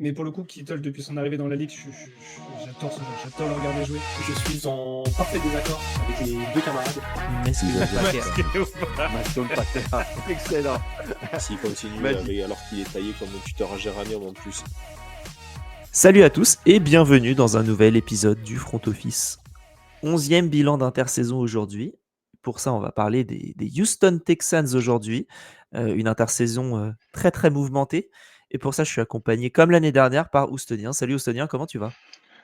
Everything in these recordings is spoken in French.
Mais pour le coup, Kittle, depuis son arrivée dans la ligue, j'adore le regarder jouer. Je suis en parfait désaccord avec les deux camarades. Mais ce que Maston Pater, excellent. S'il continue Magique. alors qu'il est taillé comme un tuteur à géranium en plus. Salut à tous et bienvenue dans un nouvel épisode du Front Office. 11e bilan d'intersaison aujourd'hui. Pour ça, on va parler des Houston Texans aujourd'hui. Une intersaison très très mouvementée. Et pour ça, je suis accompagné comme l'année dernière par Houstonien. Salut Houstonien, comment tu vas?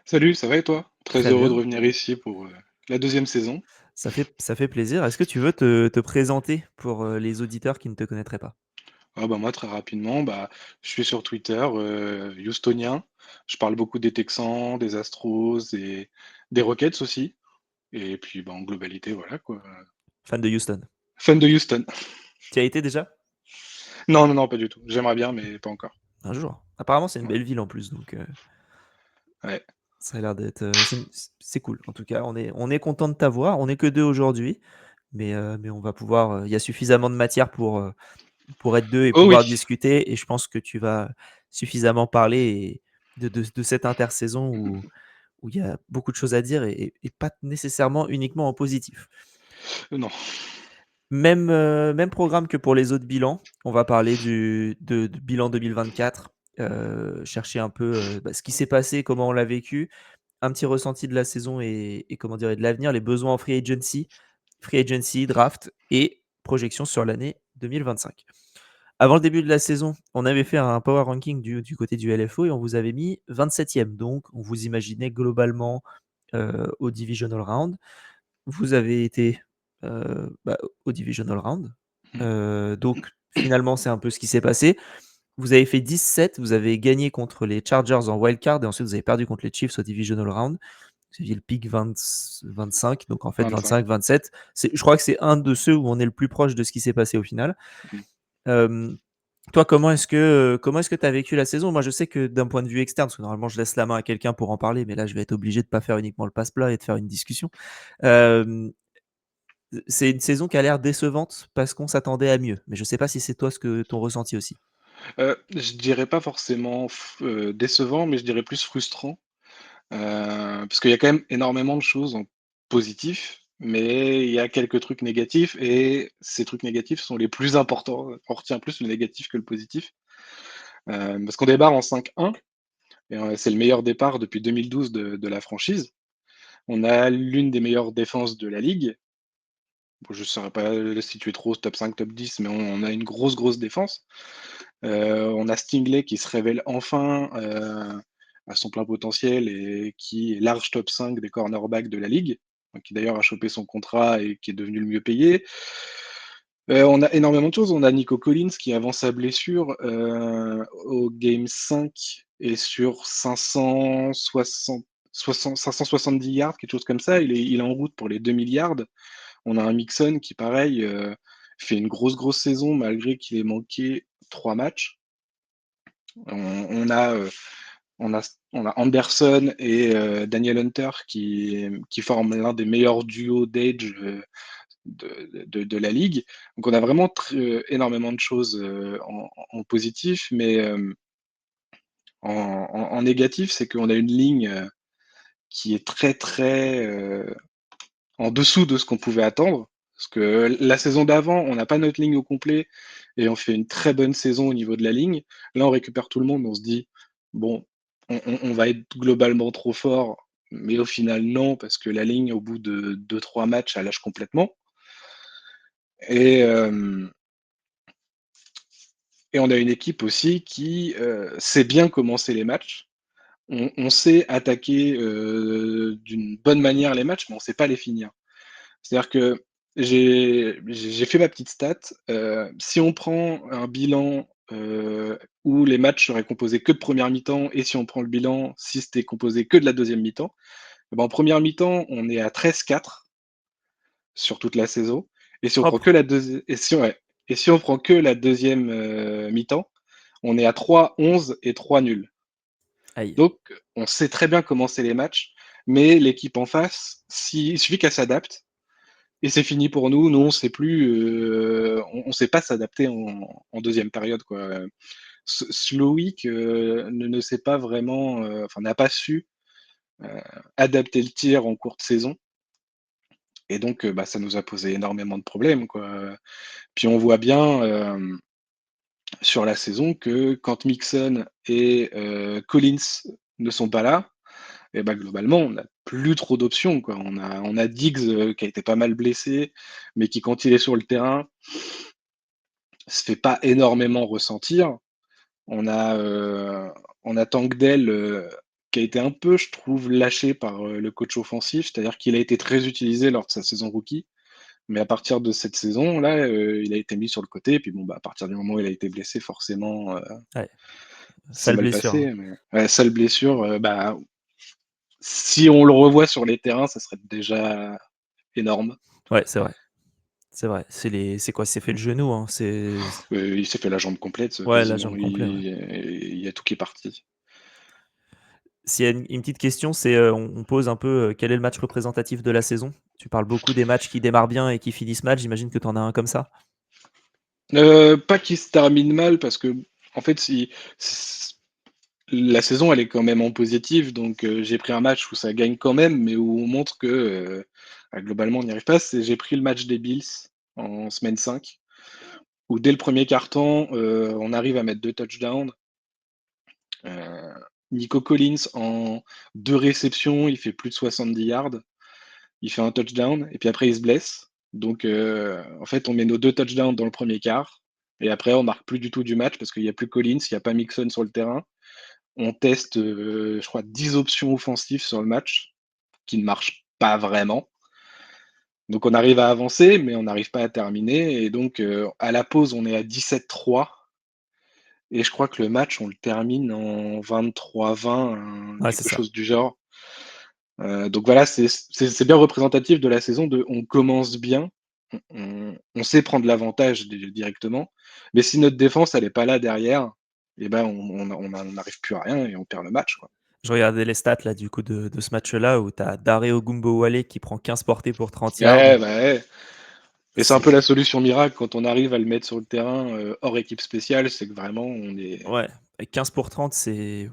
Salut, ça va et toi? Très Très heureux de bien, revenir ici pour la deuxième saison. ça fait plaisir. Est-ce que tu veux te présenter pour les auditeurs qui ne te connaîtraient pas? Moi, très rapidement, je suis sur Twitter, houstonien. Je parle beaucoup des Texans, des Astros et des Rockets aussi. Et puis, en globalité, voilà quoi. Fan de Houston. Fan de Houston. Tu y as été déjà? Non, non, non, pas du tout. J'aimerais bien, mais pas encore. Un jour. Apparemment, c'est une Ouais. belle ville en plus, donc Ouais. ça a l'air d'être. C'est cool. En tout cas, on est content de t'avoir. On n'est que deux aujourd'hui, mais on va pouvoir. Il y a suffisamment de matière pour être deux et Oh pouvoir oui. discuter. Et je pense que tu vas suffisamment parler de cette intersaison où il y a beaucoup de choses à dire et pas nécessairement uniquement en positif. Non. Même programme que pour les autres bilans. On va parler du bilan 2024, chercher un peu ce qui s'est passé, comment on l'a vécu, un petit ressenti de la saison et comment dire, et de l'avenir, les besoins en free agency, draft et projection sur l'année 2025. Avant le début de la saison, on avait fait un power ranking du côté du LFO et on vous avait mis 27e. Donc, on vous imaginait globalement au divisional round. Vous avez été au divisional round. Donc, finalement, c'est un peu ce qui s'est passé. Vous avez fait 17, vous avez gagné contre les Chargers en wildcard et ensuite vous avez perdu contre les Chiefs au divisional round. Vous aviez le pick 25, donc en fait 25. 25-27. Je crois que c'est un de ceux où on est le plus proche de ce qui s'est passé au final. Mhm. Euh, Toi, comment est-ce que tu as vécu la saison? Moi, je sais que d'un point de vue externe, parce que normalement, je laisse la main à quelqu'un pour en parler, mais là, je vais être obligé de ne pas faire uniquement le passe-plat et de faire une discussion. Euh, c'est une saison qui a l'air décevante parce qu'on s'attendait à mieux. Mais je ne sais pas si c'est toi ce que ton ressenti aussi. Je dirais pas forcément décevant, mais je dirais plus frustrant. Parce qu'il y a quand même énormément de choses en positif, mais il y a quelques trucs négatifs et ces trucs négatifs sont les plus importants. On retient plus le négatif que le positif. Parce qu'on démarre en 5-1 et c'est le meilleur départ depuis 2012 de la franchise. On a l'une des meilleures défenses de la ligue. Bon, je ne saurais pas le situer trop top 5, top 10, mais on a une grosse défense. On a Stingley qui se révèle enfin à son plein potentiel et qui est large top 5 des cornerbacks de la ligue, qui d'ailleurs a chopé son contrat et qui est devenu le mieux payé. On a énormément de choses. On a Nico Collins qui, avant sa blessure, au game 5 est sur 570 yards, quelque chose comme ça. Il est en route pour les 2000 yards. On a un Mixon qui, pareil, fait une grosse saison malgré qu'il ait manqué 3 matchs. On a, on a, on a Anderson et Daniel Hunter qui forment l'un des meilleurs duos d'edge de la ligue. Donc on a vraiment énormément de choses en positif, mais en négatif, c'est qu'on a une ligne qui est très en dessous de ce qu'on pouvait attendre. Parce que la saison d'avant, on n'a pas notre ligne au complet et on fait une très bonne saison au niveau de la ligne. Là, on récupère tout le monde, on se dit, bon, on va être globalement trop fort, mais au final, non, parce que la ligne, au bout de 2-3 matchs, elle lâche complètement. Et, euh, et on a une équipe aussi qui sait bien commencer les matchs. On sait attaquer d'une bonne manière les matchs, mais on ne sait pas les finir. C'est-à-dire que j'ai fait ma petite stat. Si on prend un bilan où les matchs seraient composés que de première mi-temps, et si on prend le bilan si c'était composé que de la deuxième mi-temps, eh ben, en première mi-temps, on est à 13-4 sur toute la saison. Et si on prend que Propre. la deuxième, et si on prend que la deuxième mi-temps, on est à 3-11 et 3 nuls. Aïe. Donc, on sait très bien commencer les matchs, mais l'équipe en face, il suffit qu'elle s'adapte. Et c'est fini pour nous. Nous, on sait plus, on sait pas s'adapter en deuxième période, quoi. Slowick ne sait pas vraiment, enfin n'a pas su adapter le tir en courte saison. Et donc, bah, ça nous a posé énormément de problèmes, quoi. Puis on voit bien sur la saison que quand Mixon et Collins ne sont pas là, et bah, globalement, on n'a plus trop d'options, quoi. On a Diggs qui a été pas mal blessé, mais qui, quand il est sur le terrain, se fait pas énormément ressentir. On a, on a Tank Dell qui a été un peu, je trouve, lâché par le coach offensif, c'est-à-dire qu'il a été très utilisé lors de sa saison rookie. Mais à partir de cette saison-là, il a été mis sur le côté. Et puis bon, bah, à partir du moment où il a été blessé, forcément, Ouais, c'est sale mal blessure. passé. Mais ouais, sale blessure, bah, si on le revoit sur les terrains, ça serait déjà énorme. Ouais, c'est vrai. C'est vrai. C'est quoi? C'est fait le genou, hein. Il s'est fait la jambe complète, Ouais, la quasiment. jambe complète, ouais. Il y a tout qui est parti. S'il y a une petite question, c'est on pose un peu quel est le match représentatif de la saison? Tu parles beaucoup des matchs qui démarrent bien et qui finissent mal. J'imagine que tu en as un comme ça? Pas qu'il se termine mal, parce que, en fait, la saison, elle est quand même en positif. Donc, j'ai pris un match où ça gagne quand même, mais où on montre que globalement, on n'y arrive pas. J'ai pris le match des Bills en semaine 5, où dès le premier quart-temps, on arrive à mettre 2 touchdowns. Euh, Nico Collins, en 2 réceptions, il fait plus de 70 yards. Il fait un touchdown, et puis après, il se blesse. Donc, en fait, on met nos 2 touchdowns dans le premier quart. Et après, on marque plus du tout du match parce qu'il n'y a plus Collins, il n'y a pas Mixon sur le terrain. On teste, je crois, 10 options offensives sur le match qui ne marchent pas vraiment. Donc on arrive à avancer, mais on n'arrive pas à terminer. Et donc, à la pause, on est à 17-3. Et je crois que le match, on le termine en 23-20, Ouais, c'est quelque ça. chose du genre. Donc voilà, c'est bien représentatif de la saison. On commence bien, on sait prendre l'avantage directement. Mais si notre défense, elle n'est pas là derrière, et ben on n'arrive plus à rien et on perd le match, quoi. Je regardais les stats là, du coup, de ce match-là où tu as Dare Ogunbowale qui prend 15 portées pour 30 yards. Ouais, bah ouais. Et c'est un peu C'est la solution miracle quand on arrive à le mettre sur le terrain hors équipe spéciale, c'est que vraiment on est. Ouais, et 15 pour 30, c'est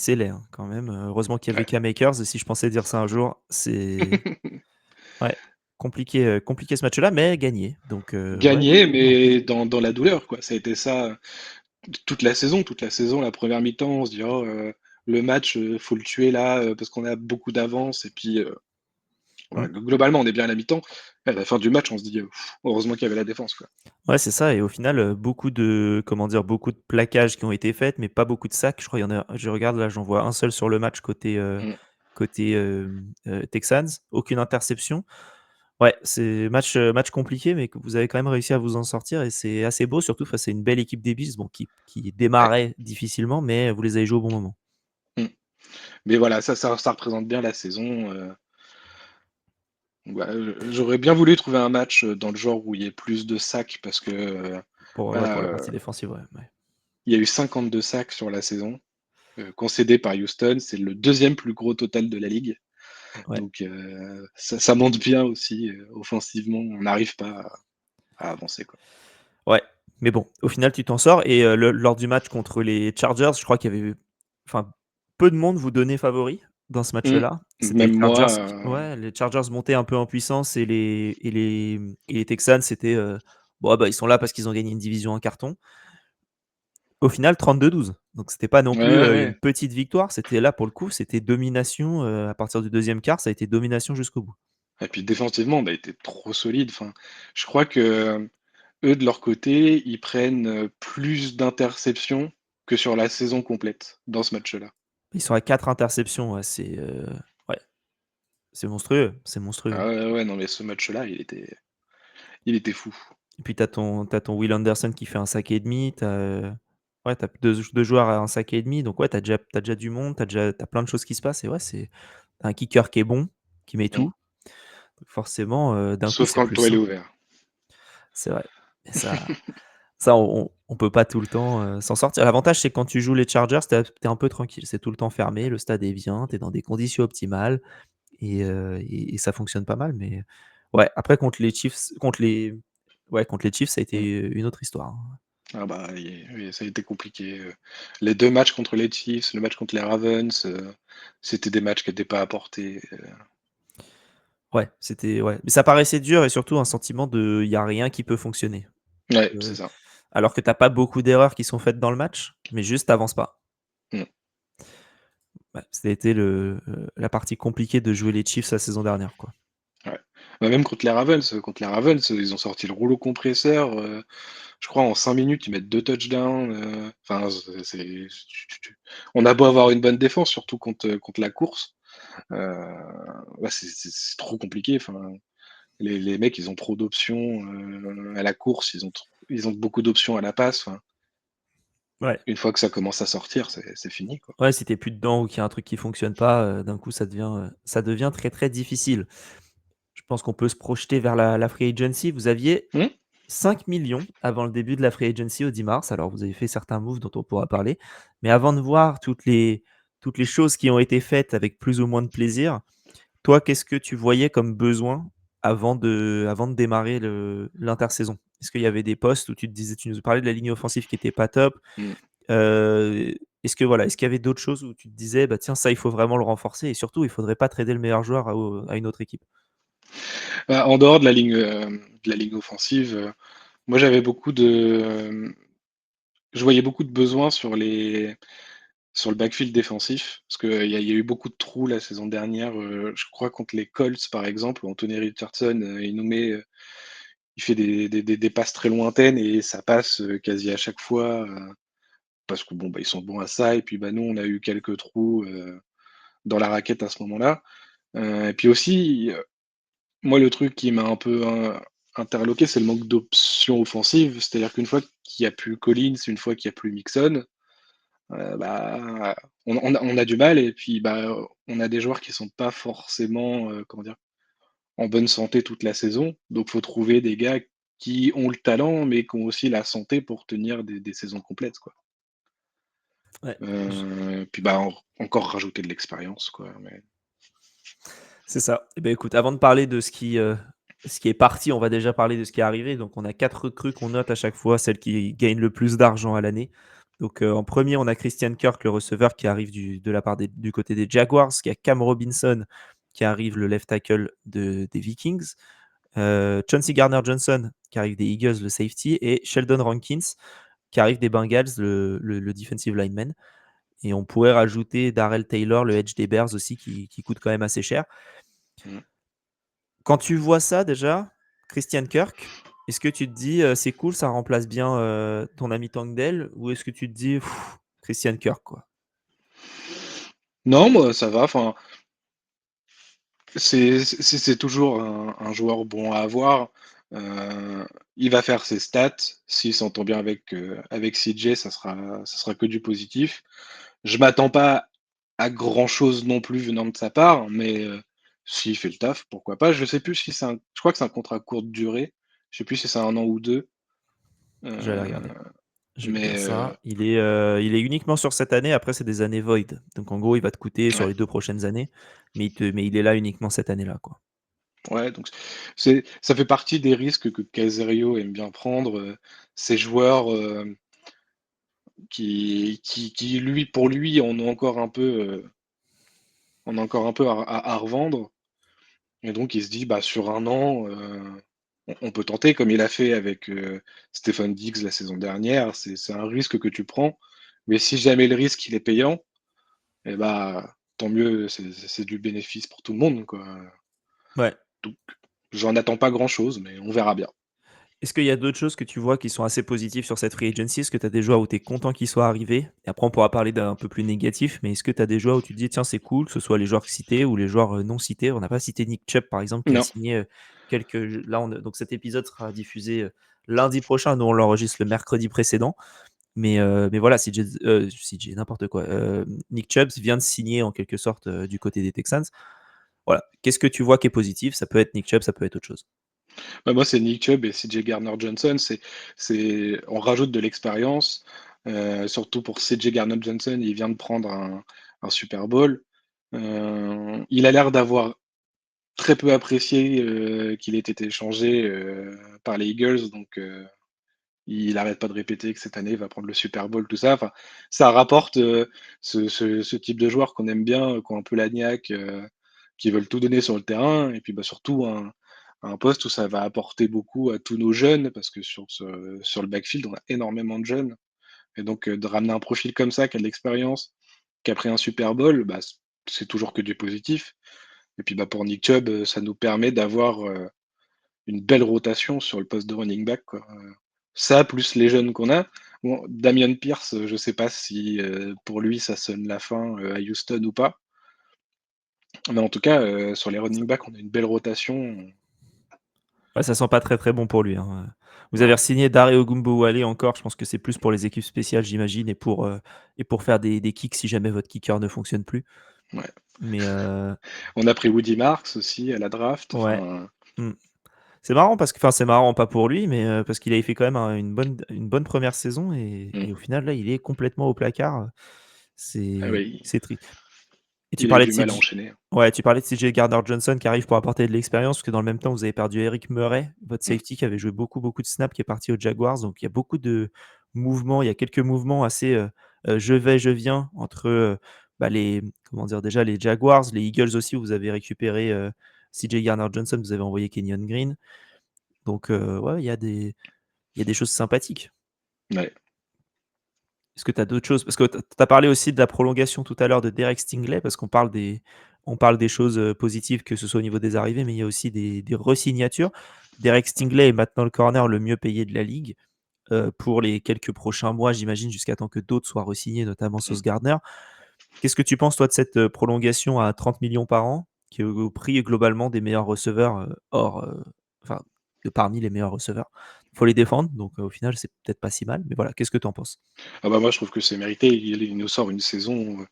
laid hein, quand même. Heureusement qu'il y avait Ouais. K-Makers. Et si je pensais dire ça un jour, c'est ouais, compliqué ce match-là, mais gagné. Donc, ouais, Gagné, effectivement. mais dans la douleur, quoi. Ça a été ça toute la saison. Toute la saison, la première mi-temps, on se dit, oh, le match, faut le tuer là, parce qu'on a beaucoup d'avance. Et puis, Mm. voilà, globalement, on est bien à la mi-temps. À la fin du match, on se dit, heureusement qu'il y avait la défense, quoi. Ouais, c'est ça. Et au final, beaucoup de, comment dire, beaucoup de plaquages qui ont été faits, mais pas beaucoup de sacs. Je crois qu'il y en a. Je regarde là, j'en vois un seul sur le match Mm. côté Texans. Aucune interception. Ouais, c'est match compliqué, mais que vous avez quand même réussi à vous en sortir et c'est assez beau, surtout face à une belle équipe des Bills, bon, qui Ouais. démarrait difficilement, mais vous les avez joués au bon moment. Mm. Mais voilà, ça représente bien la saison. Ouais, j'aurais bien voulu trouver un match dans le genre où il y ait plus de sacs parce que Ouais, voilà, pour la partie défensive, ouais. Ouais. il y a eu 52 sacs sur la saison, concédés par Houston. C'est le deuxième plus gros total de la ligue. Ouais. Donc ça monte bien aussi offensivement. On n'arrive pas à avancer, quoi. Ouais, mais bon, au final, tu t'en sors et lors du match contre les Chargers, je crois qu'il y avait enfin, peu de monde vous donnait favori dans ce Mm. match-là. C'était les Même Chargers moi, qui ouais, les Chargers montaient un peu en puissance et les Texans, c'était, bon, bah, ils sont là parce qu'ils ont gagné une division en carton. Au final, 32-12. Donc c'était pas non ouais, plus, ouais, une ouais. petite victoire, c'était là pour le coup, c'était domination, à partir du deuxième quart, ça a été domination jusqu'au bout. Et puis défensivement, on a été trop solide. Enfin, je crois que eux, de leur côté, ils prennent plus d'interceptions que sur la saison complète dans ce match-là. Ils sont à 4 interceptions, ouais, ouais, c'est monstrueux. Ah ouais, ouais, non, mais ce match-là, il était fou. Et puis tu as ton Will Anderson qui fait un sac et demi, ouais, tu as 2 joueurs à un sac et demi, donc ouais, tu as déjà du monde, tu as plein de choses qui se passent et ouais, tu as un kicker qui est bon, qui met Mm. tout. Donc forcément, d'un coup, Sauf c'est quand le plus toit il est simple. ouvert. C'est vrai. Et ça on peut pas tout le temps, s'en sortir. L'avantage, c'est que quand tu joues les Chargers, tu es un peu tranquille. C'est tout le temps fermé, le stade est bien, tu es dans des conditions optimales et ça fonctionne pas mal, mais ouais, après contre les Chiefs, ça a été Mm. une autre histoire, hein. Ah bah, oui, ça a été compliqué. Les 2 matchs contre les Chiefs, le match contre les Ravens, c'était des matchs qui étaient pas à portée. Ouais, c'était ouais, mais ça paraissait dur et surtout un sentiment de il y a rien qui peut fonctionner. Ouais, c'est Heu, ça. alors que tu as pas beaucoup d'erreurs qui sont faites dans le match, mais juste tu avances pas. Mmh. Ouais, ça a été la partie compliquée de jouer les Chiefs la saison dernière, quoi. Ouais. Bah, même contre les Ravens, ils ont sorti le rouleau compresseur, je crois en 5 minutes, ils mettent 2 touchdowns, enfin c'est on a beau avoir une bonne défense, surtout contre la course, heu, ouais, c'est trop compliqué, enfin, les mecs, ils ont trop d'options, à la course, ils ont beaucoup d'options à la passe, enfin, Ouais. une fois que ça commence à sortir, c'est fini, quoi. Ouais, si tu es plus dedans ou qu'il y a un truc qui fonctionne pas, d'un coup ça devient très, très difficile. Je pense qu'on peut se projeter vers la free agency. Vous aviez Mmh? 5 millions avant le début de la free agency au 10 mars. Alors vous avez fait certains moves dont on pourra parler, mais avant de voir toutes les choses qui ont été faites avec plus ou moins de plaisir, toi, qu'est-ce que tu voyais comme besoin avant de démarrer l'intersaison? Est-ce qu'il y avait des postes où tu te disais tu nous parlais de la ligne offensive qui était pas top, Mmh. est-ce qu'il y avait d'autres choses où tu te disais: «Bah, tiens, ça, il faut vraiment le renforcer» et surtout, il faudrait pas trader le meilleur joueur à une autre équipe? Bah, en dehors de la ligne offensive, moi j'avais je voyais beaucoup de besoins sur le backfield défensif, parce qu'il y a eu beaucoup de trous la saison dernière, je crois contre les Colts par exemple, où Anthony Richardson, il fait des passes très lointaines et ça passe, quasi à chaque fois, parce que bon, bah, ils sont bons à ça et puis, bah, nous on a eu quelques trous, dans la raquette à ce moment-là. Et puis aussi, moi le truc qui m'a un peu interloqué, c'est le manque d'options offensives. C'est-à-dire qu'une fois qu'il y a plus Collins, une fois qu'il y a plus Mixon, bah, on a du mal et puis, bah, on a des joueurs qui sont pas forcément, comment dire? En bonne santé toute la saison. Donc faut trouver des gars qui ont le talent, mais qui ont aussi la santé pour tenir des saisons complètes, quoi. Ouais, Puis, bah, encore rajouter de l'expérience, quoi, mais c'est ça. Et beh, écoute, avant de parler de ce qui est parti, on va déjà parler de ce qui est arrivé. Donc on a 4 recrues qu'on note à chaque fois, celles qui gagnent le plus d'argent à l'année. Donc, en 1 on a Christian Kirk, le receveur qui arrive de la part du côté des Jaguars. Il y a Cam Robinson qui arrive, le left tackle des Vikings. Chauncey Gardner-Johnson qui arrive des Eagles, le safety, et Sheldon Rankins qui arrive des Bengals, le defensive lineman. Et on pourrait rajouter Darrell Taylor, le edge des Bears aussi, qui coûte quand même assez cher. mmh. Quand tu vois ça déjà, Christian Kirk, est-ce que tu te dis, c'est cool, ça remplace bien ton ami Tangdale, ou est-ce que tu te dis: Christian Kirk, quoi? Non, moi ça va, enfin, c'est toujours un joueur bon à avoir. Il va faire ses stats. S'il s'entend bien avec CJ, ça sera que du positif. Je m'attends pas à grand chose non plus venant de sa part, mais s'il fait le taf, pourquoi pas? Je sais plus si je crois que c'est un contrat courte durée. Je sais plus si c'est 1 an ou 2, Je vais aller regarder. Je vais te mais dire ça. Il est uniquement sur cette année, après c'est des années void. Donc en gros, il va te coûter sur ouais, les 2 prochaines années, mais il est là uniquement cette année-là, quoi. ouais, donc ça fait partie des risques que Caserio aime bien prendre, ces joueurs, qui lui pour lui, on a encore un peu à revendre et donc il se dit: «Bah, sur 1 an, on peut tenter», comme il a fait avec, Stefon Diggs la saison dernière. C'est un risque que tu prends, mais si jamais le risque il est payant et bah, tant mieux, c'est du bénéfice pour tout le monde, quoi. Ouais. Donc j'en attends pas grand chose, mais on verra bien. Est-ce qu'il y a d'autres choses que tu vois qui sont assez positives sur cette free agency? Est-ce que tu as des joueurs où tu es content qu'ils soient arrivés? Et après, on pourra parler d'un peu plus négatif, mais est-ce que tu as des joueurs où tu te dis: «Tiens, c'est cool», que ce soit les joueurs cités ou les joueurs, non cités? On n'a pas cité Nick Chubb, par exemple, qui a Non. signé, là, donc cet épisode sera diffusé, lundi prochain. Nous, on l'enregistre le mercredi précédent. Mais voilà, CJ n'importe quoi, Nick Chubb vient de signer en quelque sorte, du côté des Texans. Voilà. Qu'est-ce que tu vois qui est positif? Ça peut être Nick Chubb, ça peut être autre chose. Bah, moi, c'est Nick Chubb et CJ Gardner-Johnson. On rajoute de l'expérience, surtout pour CJ Gardner-Johnson. Il vient de prendre un Super Bowl. Il a l'air d'avoir très peu apprécié qu'il ait été échangé par les Eagles. Donc, il arrête pas de répéter que cette année, il va prendre le Super Bowl, tout ça. Enfin, ça rapporte, ce type de joueurs qu'on aime bien, qui ont un peu la niaque, qui veulent tout donner sur le terrain et puis, bah, surtout un poste où ça va apporter beaucoup à tous nos jeunes parce que sur le backfield, on a énormément de jeunes et donc, de ramener un profil comme ça, qui a de l'expérience, qui a pris un Super Bowl, bah, c'est toujours que du positif et puis, bah, pour Nick Chubb, ça nous permet d'avoir, une belle rotation sur le poste de running back, quoi, ça plus les jeunes qu'on a. Bon, Dameon Pierce, je sais pas si, pour lui ça sonne la fin, à Houston ou pas. Mais en tout cas, sur les running backs, on a une belle rotation. Ouais, ça sent pas très, très bon pour lui, hein. Vous Non, avez re-signé Dare Ogunbowale encore, je pense que c'est plus pour les équipes spéciales, j'imagine et pour faire des kicks si jamais votre kicker ne fonctionne plus. ouais. Mais On a pris Woody Marks aussi à la draft, ouais. enfin, Mmh. C'est marrant parce que enfin, c'est marrant pas pour lui, mais parce qu'il avait fait quand même une bonne première saison et au mmh. final là, il est complètement au placard, Ah c'est oui, c'est triste. Et tu il a eu parlais de du mal à CJ enchaîner. ouais, tu parlais de CJ Gardner-Johnson qui arrive pour apporter de l'expérience, parce que dans le même temps, vous avez perdu Eric Murray, votre Mmh, safety qui avait joué beaucoup, beaucoup de snaps, qui est parti aux Jaguars. Donc il y a beaucoup de mouvements, il y a quelques mouvements assez, je vais, je viens entre, bah, les comment dire? Déjà les Jaguars, les Eagles aussi où vous avez récupéré, CJ Gardner-Johnson, vous avez envoyé Kenyon Green. Donc ouais, il y a des choses sympathiques. ouais. Est-ce que tu as d'autres choses? Parce que tu as parlé aussi de la prolongation tout à l'heure de Derek Stingley, parce qu'on parle des choses, positives, que ce soit au niveau des arrivées, mais il y a aussi des re-signatures. Derek Stingley est maintenant le corner le mieux payé de la ligue, pour les quelques prochains mois, j'imagine, jusqu'à temps que d'autres soient re-signés, notamment Mmh. Sauce Gardner. Qu'est-ce que tu penses, toi, de cette, prolongation à 30 millions par an, qui est au prix globalement des meilleurs receveurs, enfin, de parmi les meilleurs receveurs? Il faut les défendre, donc au final, c'est peut-être pas si mal, mais voilà, qu'est-ce que tu en penses? Ah bah, moi je trouve que c'est mérité. Il nous sort une saison,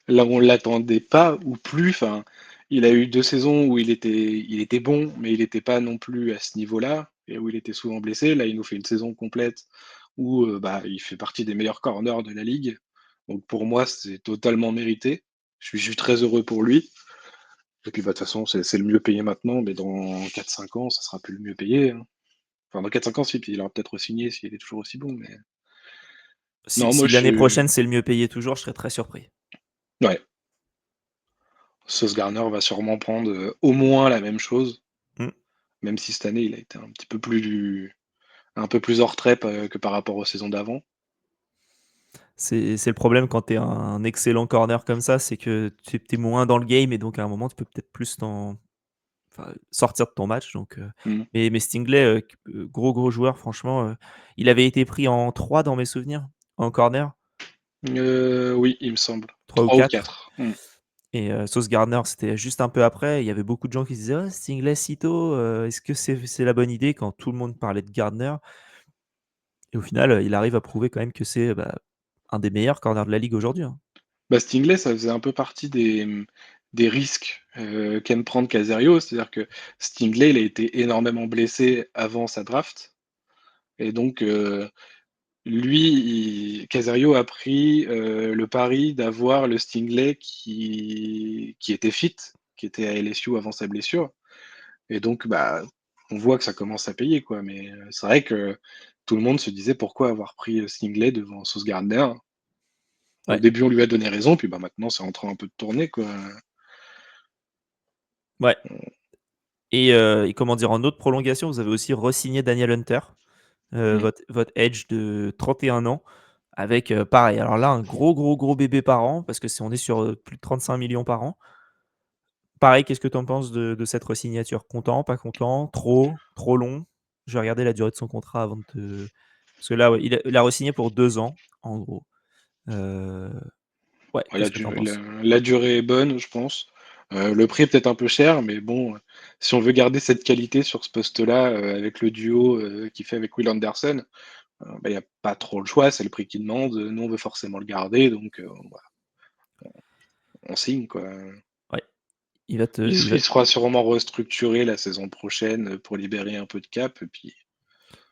là où on l'attendait pas ou plus. Enfin, il a eu 2 saisons où il était bon, mais il était pas non plus à ce niveau-là et où il était souvent blessé. Là, il nous fait une saison complète où, bah, il fait partie des meilleurs corners de la ligue. Donc pour moi, c'est totalement mérité. Je suis très heureux pour lui et puis, bah, de toute façon, c'est le mieux payé maintenant, mais dans 4-5 ans, ça sera plus le mieux payé, hein. Enfin, dans 4-5 ans, si, puis il aura peut-être re-signé s'il est toujours aussi bon, mais Si non, moi si je l'année suis prochaine, c'est le mieux payé toujours, je serais très surpris. ouais. Sauce Gardner va sûrement prendre, au moins la même chose, Mmh. même si cette année, il a été un peu plus hors trep, que par rapport aux saisons d'avant. C'est le problème quand tu es un excellent corner comme ça, c'est que tu es moins dans le game et donc à un moment, tu peux peut-être plus sortir de ton match donc Mmh. mais Stingley, gros, gros joueur franchement, il avait été pris en 3 dans mes souvenirs, en corner, Oui, il me semble. 3 ou 3 ou 4 4. Mmh. et Sauce Gardner, c'était juste un peu après. Il y avait beaucoup de gens qui se disaient: «Oh Stingley si tôt, est-ce que c'est la bonne idée?» quand tout le monde parlait de Gardner et au final, il arrive à prouver quand même que c'est, bah, un des meilleurs corners de la ligue aujourd'hui, hein. Bah, Stingley, ça faisait un peu partie des risques, qu'aime prendre Caserio. C'est-à-dire que Stingley, il a été énormément blessé avant sa draft et donc lui, Caserio a pris, le pari d'avoir le Stingley qui était fit, qui était à LSU avant sa blessure et donc bah, on voit que ça commence à payer quoi, mais c'est vrai que tout le monde se disait: «Pourquoi avoir pris, Stingley devant Sauce Gardner?» Au Ouais, début, on lui a donné raison, puis bah, maintenant c'est en train un peu de tourner quoi. ouais. Et comment dire? En autre prolongation, vous avez aussi re-signé Daniel Hunter, Mmh. votre edge de 31 ans avec, pareil, alors là, un gros, gros, gros bébé par an parce que on est sur, plus de 35 millions par an. Pareil, qu'est-ce que tu en penses de cette re-signature? Content, pas content, trop, trop long? Je vais regarder la durée de son contrat avant de te parce que là, ouais, il a re-signé pour 2 ans, en gros. Heu, ouais, Ouais, qu'est-ce que tu en penses? la durée est bonne, je pense. Le prix est peut-être un peu cher, mais bon, si on veut garder cette qualité sur ce poste-là, avec le duo, qu'il fait avec Will Anderson, bah, il y a pas trop le choix, c'est le prix qu'il demande, nous on veut forcément le garder donc voilà, on signe quoi. Ouais, il va te Il il se va il sera sûrement restructuré la saison prochaine, pour libérer un peu de cap et puis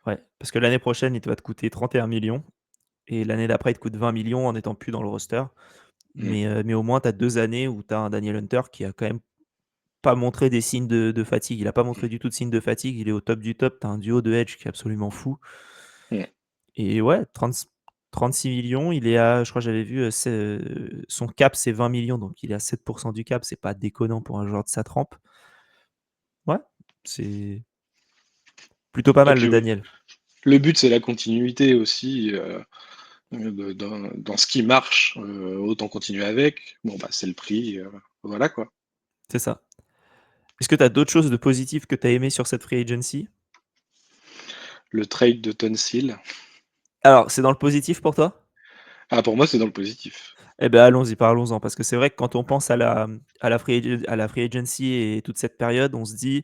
ouais, parce que l'année prochaine, il va te coûter 31 millions. Et l'année d'après, il te coûte 20 millions en étant plus dans le roster. mmh, Mais au moins, tu as 2 années où tu as un Daniel Hunter qui a quand même pas montré des signes de fatigue. Il a pas montré du tout de signes de fatigue. Il est au top du top. Tu as un duo de edge qui est absolument fou. mmh. Et ouais, 36 millions, il est à, je crois que j'avais vu, son cap, c'est 20 millions, donc il est à 7% du cap, c'est pas déconnant pour un joueur de sa trempe. Ouais, c'est plutôt pas Et mal le puis oui, Daniel. le but c'est la continuité aussi. Dans ce qui marche, autant continuer avec. Bon, bah, c'est le prix, voilà quoi. C'est ça. Est-ce que tu as d'autres choses de positives que tu as aimé sur cette free agency? Le trade de Tunsil. Alors, c'est dans le positif pour toi? Ah, pour moi, c'est dans le positif. Eh ben, allons-y, parlons-en, parce que c'est vrai que quand on pense à la free agency et toute cette période, on se dit: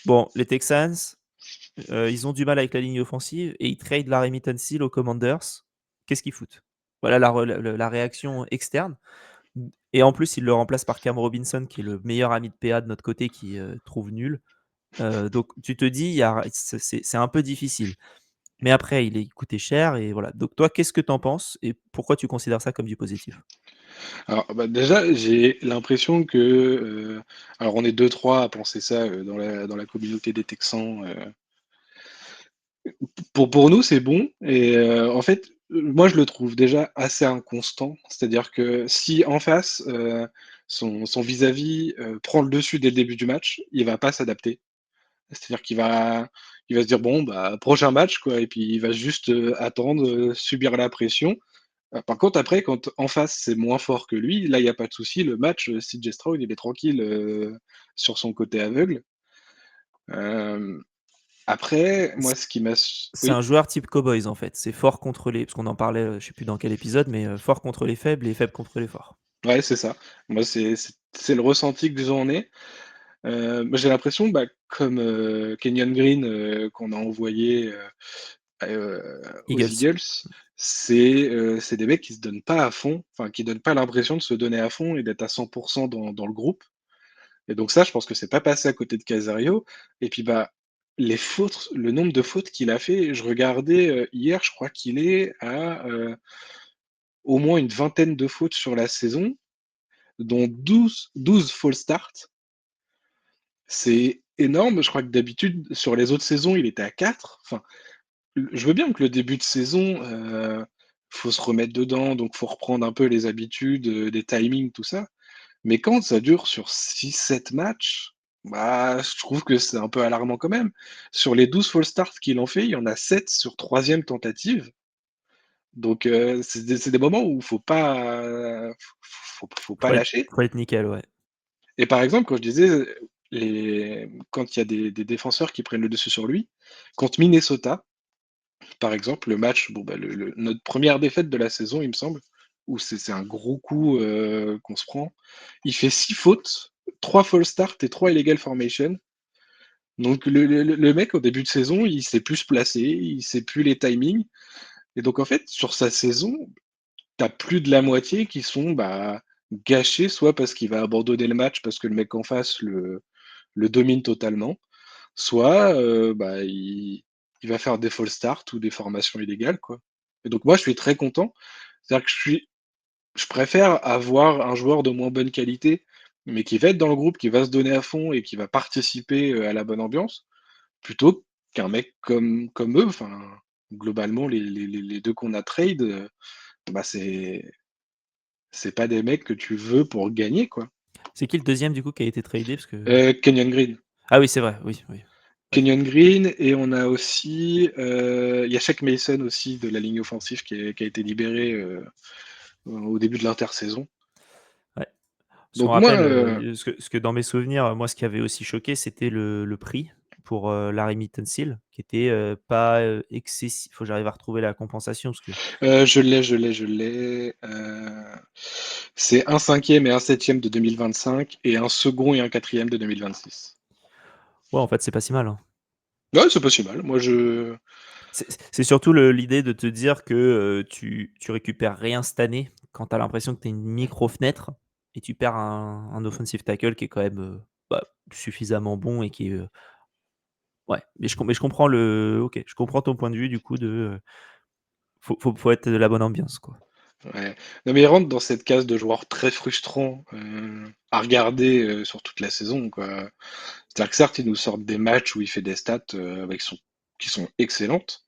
«Bon, les Texans, ils ont du mal avec la ligne offensive et ils trade Laremy Tunsil aux Commanders. Qu'est-ce qu'ils foutent?» Voilà la réaction externe. Et en plus, ils le remplacent par Cam Robinson, qui est le meilleur ami de PA de notre côté, qui, trouve nul. Donc tu te dis, il y a c'est un peu difficile. Mais après, il coûtait cher et voilà. Donc toi, qu'est-ce que tu en penses et pourquoi tu considères ça comme du positif? Alors, bah, déjà, j'ai l'impression que, alors on est deux trois à penser ça, dans la communauté des Texans, pour nous, c'est bon et en fait, moi, je le trouve déjà assez inconstant. C'est-à-dire que si en face, son vis-à-vis, prend le dessus dès le début du match, il va pas s'adapter. C'est-à-dire qu'il va se dire: «Bon, bah, prochain match, quoi» et puis il va juste, attendre, subir la pression. Par contre, après, quand en face, c'est moins fort que lui, là, il y a pas de souci. Le match, CJ Stroud, il est tranquille, sur son côté aveugle. Hem, Après, moi, ce qui m'a s C'est un oui? joueur type Cowboys, en fait. C'est fort contre les, parce qu'on en parlait, je sais plus dans quel épisode, mais fort contre les faibles et faible contre les forts. Ouais, c'est ça. Moi, c'est le ressenti que j'en ai. Moi, j'ai l'impression, bah, comme, Kenyon Green, qu'on a envoyé, aux Eagles. Eagles, c'est des mecs qui se donnent pas à fond, enfin, qui donnent pas l'impression de se donner à fond et d'être à 100 dans le groupe et donc ça, je pense que c'est pas passé à côté de Caserio et puis, bah, les fautes, le nombre de fautes qu'il a fait, je regardais, hier, je crois qu'il est à, au moins une vingtaine de fautes sur la saison, dont 12 false starts. C'est énorme, je crois que d'habitude, sur les autres saisons, il était à 4. Enfin, je veux bien que le début de saison, faut se remettre dedans, donc faut reprendre un peu les habitudes, les timings, tout ça. Mais quand ça dure sur 6, 7 matchs, bah, je trouve que c'est un peu alarmant quand même. Sur les 12 false starts qu'il en fait, il y en a 7 sur troisième tentative. Donc, c'est des moments où faut pas lâcher. Faut être nickel, ouais. Et par exemple, quand je disais, quand il y a des défenseurs qui prennent le dessus sur lui, contre Minnesota, par exemple, le match, bon, bah, notre première défaite de la saison, il me semble, où c'est un gros coup, qu'on se prend. Il fait 6 fautes, 3 false start et 3 illegal formation. Donc le mec, au début de saison, il sait plus se placer, il sait plus les timings et donc en fait, sur sa saison, tu as plus de la moitié qui sont, bah, gâchés, soit parce qu'il va abandonner le match parce que le mec en face le domine totalement, soit, bah, il va faire des false starts ou des formations illégales, quoi. Et donc moi, je suis très content. C'est-à-dire que je préfère avoir un joueur de moins bonne qualité, mais qui va être dans le groupe, qui va se donner à fond et qui va participer, à la bonne ambiance, plutôt qu'un mec comme eux. Enfin, globalement, les 2 qu'on a trade, bah, c'est pas des mecs que tu veux pour gagner, quoi. C'est qui le deuxième du coup qui a été tradé? Parce que Kenyon Green. ah oui, c'est vrai, oui, oui. Ouais. Kenyon Green et on a aussi, il y a Shaq Mason aussi de la ligne offensive qui a été libéré, au début de l'intersaison. Ouais. Parce qu'on Donc moi, rappelle, ce que dans mes souvenirs, moi, ce qui avait aussi choqué, c'était le prix pour, Laremy Tunsil, qui était, pas, excessif. Faut que j'arrive à retrouver la compensation parce que je l'ai, c'est un cinquième et un septième de 2025 et un second et un quatrième de 2026. ouais, en fait, c'est pas si mal, hein. Ouais, c'est pas si mal. Moi, je C'est surtout l'idée de te dire que, tu récupères rien cette année quand tu as l'impression que tu as une micro fenêtre et tu perds un offensive tackle qui est quand même, bah, suffisamment bon et qui est, ouais, mais je comprends OK, je comprends ton point de vue du coup de, faut être de la bonne ambiance, quoi. ouais. Non, mais il rentre dans cette case de joueurs très frustrants, à regarder, sur toute la saison, quoi. C'est-à-dire que certes, il nous sortent des matchs où il fait des stats, qui sont excellentes,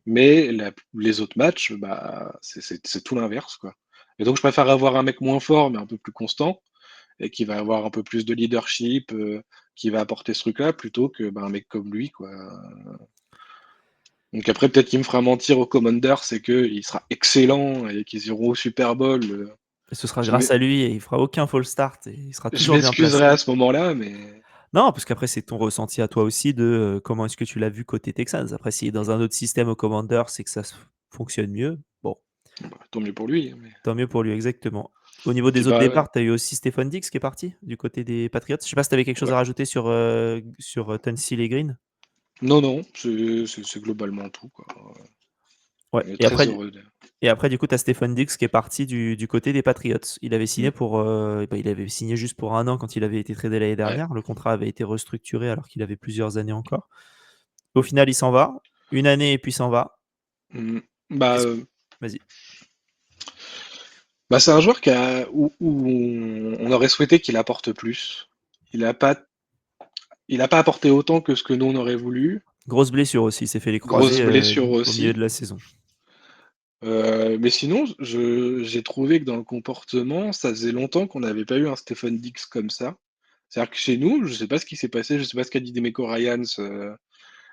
Mais les autres matchs, bah, c'est tout l'inverse, quoi. Et donc, je préfère avoir un mec moins fort, mais un peu plus constant, et qui va avoir un peu plus de leadership, qui va apporter ce truc-là, plutôt que bah, un mec comme lui, quoi. Donc après, peut-être qu'il me fera mentir au Commander, c'est qu'il sera excellent et qu'ils iront au Super Bowl. Et ce sera Je grâce m'e- à lui et il fera aucun false start et il sera je toujours bien placé. m'excuserai à ce moment-là, mais Non, parce qu'après, c'est ton ressenti à toi aussi de comment est-ce que tu l'as vu côté Texans. Après, s'il est dans un autre système au Commander, c'est que ça fonctionne mieux. Bon, bah, tant mieux pour lui. Mais tant mieux pour lui, exactement. Au niveau c'est des autres pas. départs, tu as eu aussi Stephen Diggs qui est parti du côté des Patriots. Je sais pas si tu avais quelque chose Ouais. à rajouter sur Tunsil et Green. Non, non, c'est globalement tout, quoi. Ouais. On est Et très après, heureux. du coup, tu as Stephen Diggs qui est parti du côté des Patriots. Il avait signé Mm. il avait signé juste pour 1 an quand il avait été tradé l'année Ouais. dernière. Le contrat avait été restructuré alors qu'il avait plusieurs années encore. Au final, il s'en va. 1 année et puis s'en va. Mm. Bah, Qu'est-ce- Vas-y. bah, c'est un joueur où on aurait souhaité qu'il apporte plus. Il a pas apporté autant que ce que nous on aurait voulu. Grosse blessure aussi, il s'est fait les croisés Grosse blessure au milieu aussi. de la saison. Mais sinon, j'ai trouvé que dans le comportement, ça faisait longtemps qu'on n'avait pas eu un Stephen Dix comme ça. C'est-à-dire que chez nous, je sais pas ce qui s'est passé, je sais pas ce qu'a dit Demeco Ryans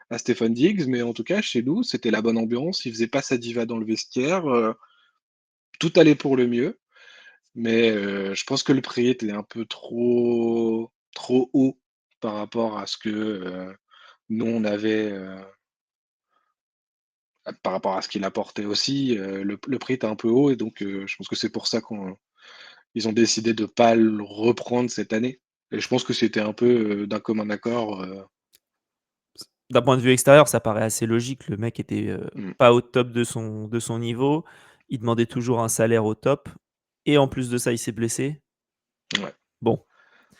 à Stephen Diggs, mais en tout cas, chez nous, c'était la bonne ambiance. Il faisait pas sa diva dans le vestiaire. Tout allait pour le mieux. Mais je pense que le prix était un peu trop haut par rapport à ce que nous, on avait, par rapport à ce qu'il apportait aussi. Le prix était un peu haut et donc je pense que c'est pour ça qu'ils ont décidé de pas le reprendre cette année. Et je pense que c'était un peu d'un commun accord. D'un point de vue extérieur, ça paraît assez logique. Le mec était Mm, pas au top de son niveau. Il demandait toujours un salaire au top. Et en plus de ça, il s'est blessé. ouais. Bon,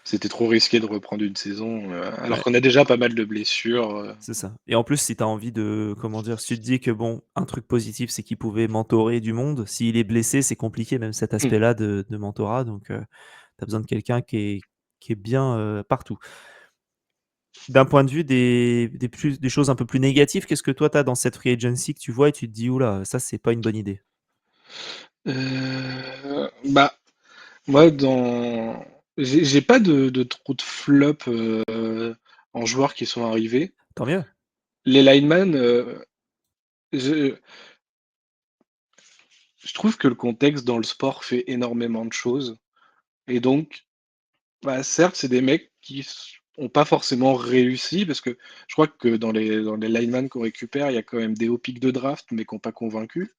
C'était trop risqué de reprendre une saison, alors ouais, qu'on a déjà pas mal de blessures. c'est ça. Et en plus, si tu as envie de, comment dire, si tu te dis que bon, un truc positif, c'est qu'il pouvait mentorer du monde. S'il est blessé, c'est compliqué, même cet Mm. aspect-là de mentorat. Donc, tu as besoin de quelqu'un qui est bien partout. D'un point de vue des choses un peu plus négatives, qu'est-ce que toi, tu as dans cette free agency que tu vois et tu te dis, oula, ça, c'est pas une bonne idée. Bah, moi, j'ai pas de trop de flop en joueurs qui sont arrivés. Tant mieux. Les linemen, je, je trouve que le contexte dans le sport fait énormément de choses. Et donc, bah, certes, c'est des mecs qui ont pas forcément réussi, parce que je crois que dans les linemen qu'on récupère, il y a quand même des hauts pics de draft, mais qui n'ont pas convaincu.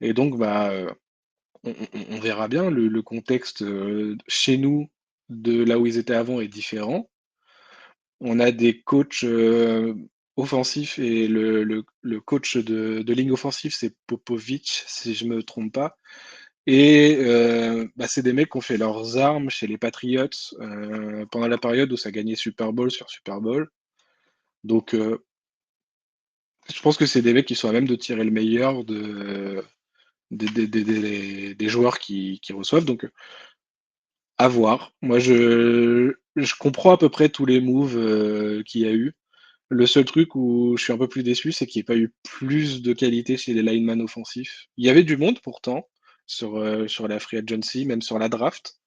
Et donc, bah, on verra bien. Le contexte chez nous, de là où ils étaient avant, est différent. On a des coachs offensifs et le coach de ligne offensive, c'est Popovic, si je me trompe pas. Et bah, c'est des mecs qui ont fait leurs armes chez les Patriots pendant la période où ça gagnait Super Bowl sur Super Bowl. Donc, je pense que c'est des mecs qui sont à même de tirer le meilleur des joueurs qui reçoivent. Donc, à voir. Moi, je comprends à peu près tous les moves qu'il y a eu. Le seul truc où je suis un peu plus déçu, c'est qu'il n'y ait pas eu plus de qualité chez les linemen offensifs. Il y avait du monde pourtant sur la free agency, même sur la draft.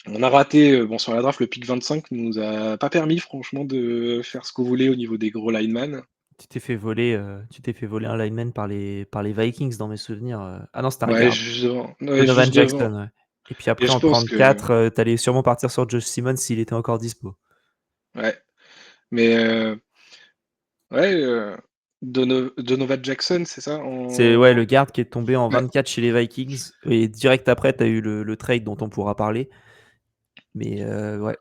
On a raté, bon, sur la draft, le pick 25 nous a pas permis, franchement, de faire ce qu'on voulait au niveau des gros linemen. Tu t'es fait voler un lineman par les Vikings dans mes souvenirs. Ah non, c'était un Ouais, garde. juste Donovan devant. Jackson, ouais. Et puis Et après, je en pense que, 34, t'allais sûrement partir sur Josh Simmons s'il était encore dispo. ouais, mais ouais, Donovan Jackson, c'est ça C'est le garde qui est tombé en Ouais. 24 chez les Vikings. Et direct après, tu as eu le trade dont on pourra parler. Mais ouais.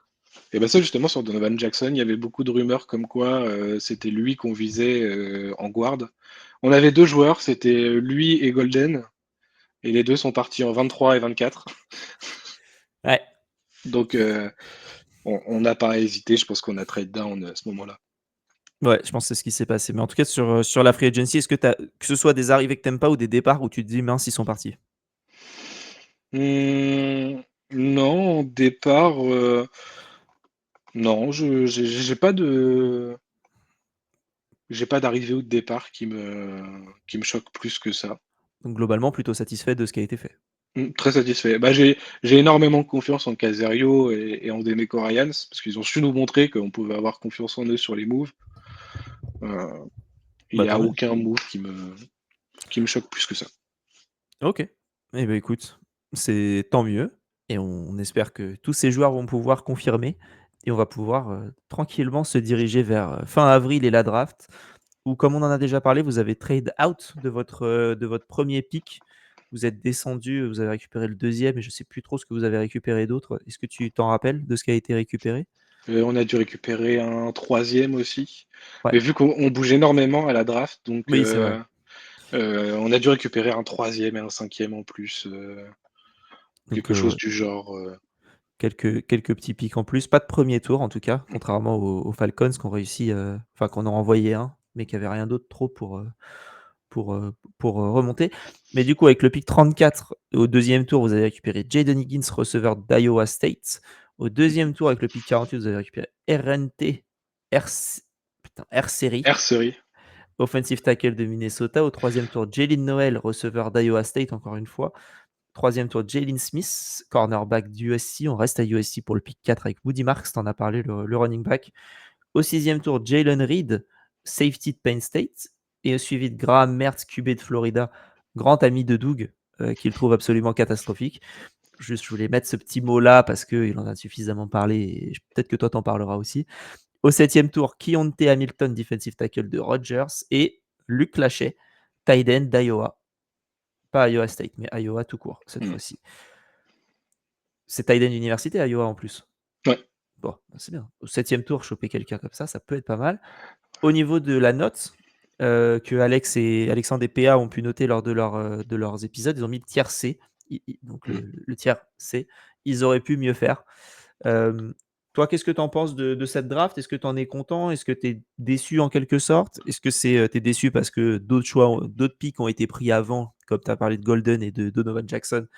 Et ben ça, justement, sur Donovan Jackson, il y avait beaucoup de rumeurs comme quoi c'était lui qu'on visait en guard. On avait deux joueurs, c'était lui et Golden, et les deux sont partis en 23 et 24. Ouais. Donc, on n'a pas hésité, je pense qu'on a trade down à ce moment-là. Ouais, je pense que c'est ce qui s'est passé. Mais en tout cas, sur la free agency, est-ce que que ce soit des arrivées que t'aimes pas ou des départs où tu te dis, mince, ils sont partis? Non, au départ, non, j'ai pas de. j'ai pas d'arrivée ou de départ qui me choque plus que ça. Donc globalement, plutôt satisfait de ce qui a été fait. Très satisfait. Bah, j'ai énormément confiance en Caserio et en Demeco Ryans parce qu'ils ont su nous montrer qu'on pouvait avoir confiance en eux sur les moves. Il Bah, y a tant mieux. aucun move qui me choque plus que ça. OK. Eh ben, écoute, c'est tant mieux et on espère que tous ces joueurs vont pouvoir confirmer et on va pouvoir, tranquillement se diriger vers, fin avril et la draft où, comme on en a déjà parlé, vous avez trade out de votre 1er pick. Vous êtes descendu, vous avez récupéré le 2e et je sais plus trop ce que vous avez récupéré d'autre. Est-ce que tu t'en rappelles de ce qui a été récupéré? On a dû récupérer un troisième aussi, Ouais, mais vu qu'on bouge énormément à la draft, donc oui, c'est vrai. on a dû récupérer un troisième et un cinquième en plus, Donc, quelque chose du genre. quelques petits pics en plus. Pas de 1er tour en tout cas, contrairement aux Falcons qui ont réussi, enfin qu'on en a envoyé un, mais qui avait rien d'autre trop pour remonter. Mais du coup, avec le pick 34 au 2e tour, vous avez récupéré Jaden Higgins, receveur d'Iowa State. Au 2e tour, avec le pick 48, vous avez récupéré RNT R-Series, Hercery. offensive tackle de Minnesota. Au 3e tour, Jalen Noel, receveur d'Iowa State, encore une fois. 3e tour, Jalen Smith, cornerback d'USC. On reste à USC pour le pick 4 avec Woody Marks, t'en as parlé, le running back. Au 6e tour, Jalen Reed, safety de Penn State. Et suivi de Graham Mertz, QB de Florida, grand ami de Doug, qu'il trouve absolument catastrophique. Juste, je voulais mettre ce petit mot-là parce qu'il en a suffisamment parlé et peut-être que toi t'en parleras aussi. Au 7e tour, Keontae Hamilton, defensive tackle de Rogers. Et Luke Lachey, tight end d'Iowa. Pas Iowa State, mais Iowa tout court, cette Mmh. fois-ci. C'est tight end d'université, Iowa en plus. Ouais. Bon, bah, c'est bien. Au 7e tour, choper quelqu'un comme ça peut être pas mal. Au niveau de la note, que Alex et Alexandre et PA ont pu noter lors de leurs épisodes, ils ont mis le tiers C, donc Mmh. le tiers C. Ils auraient pu mieux faire. Toi, qu'est-ce que tu en penses de cette draft? Est-ce que tu en es content? Est-ce que tu es déçu en quelque sorte? Est-ce que tu es déçu parce que d'autres picks ont été pris avant, comme tu as parlé de Golden et de Donovan Jackson,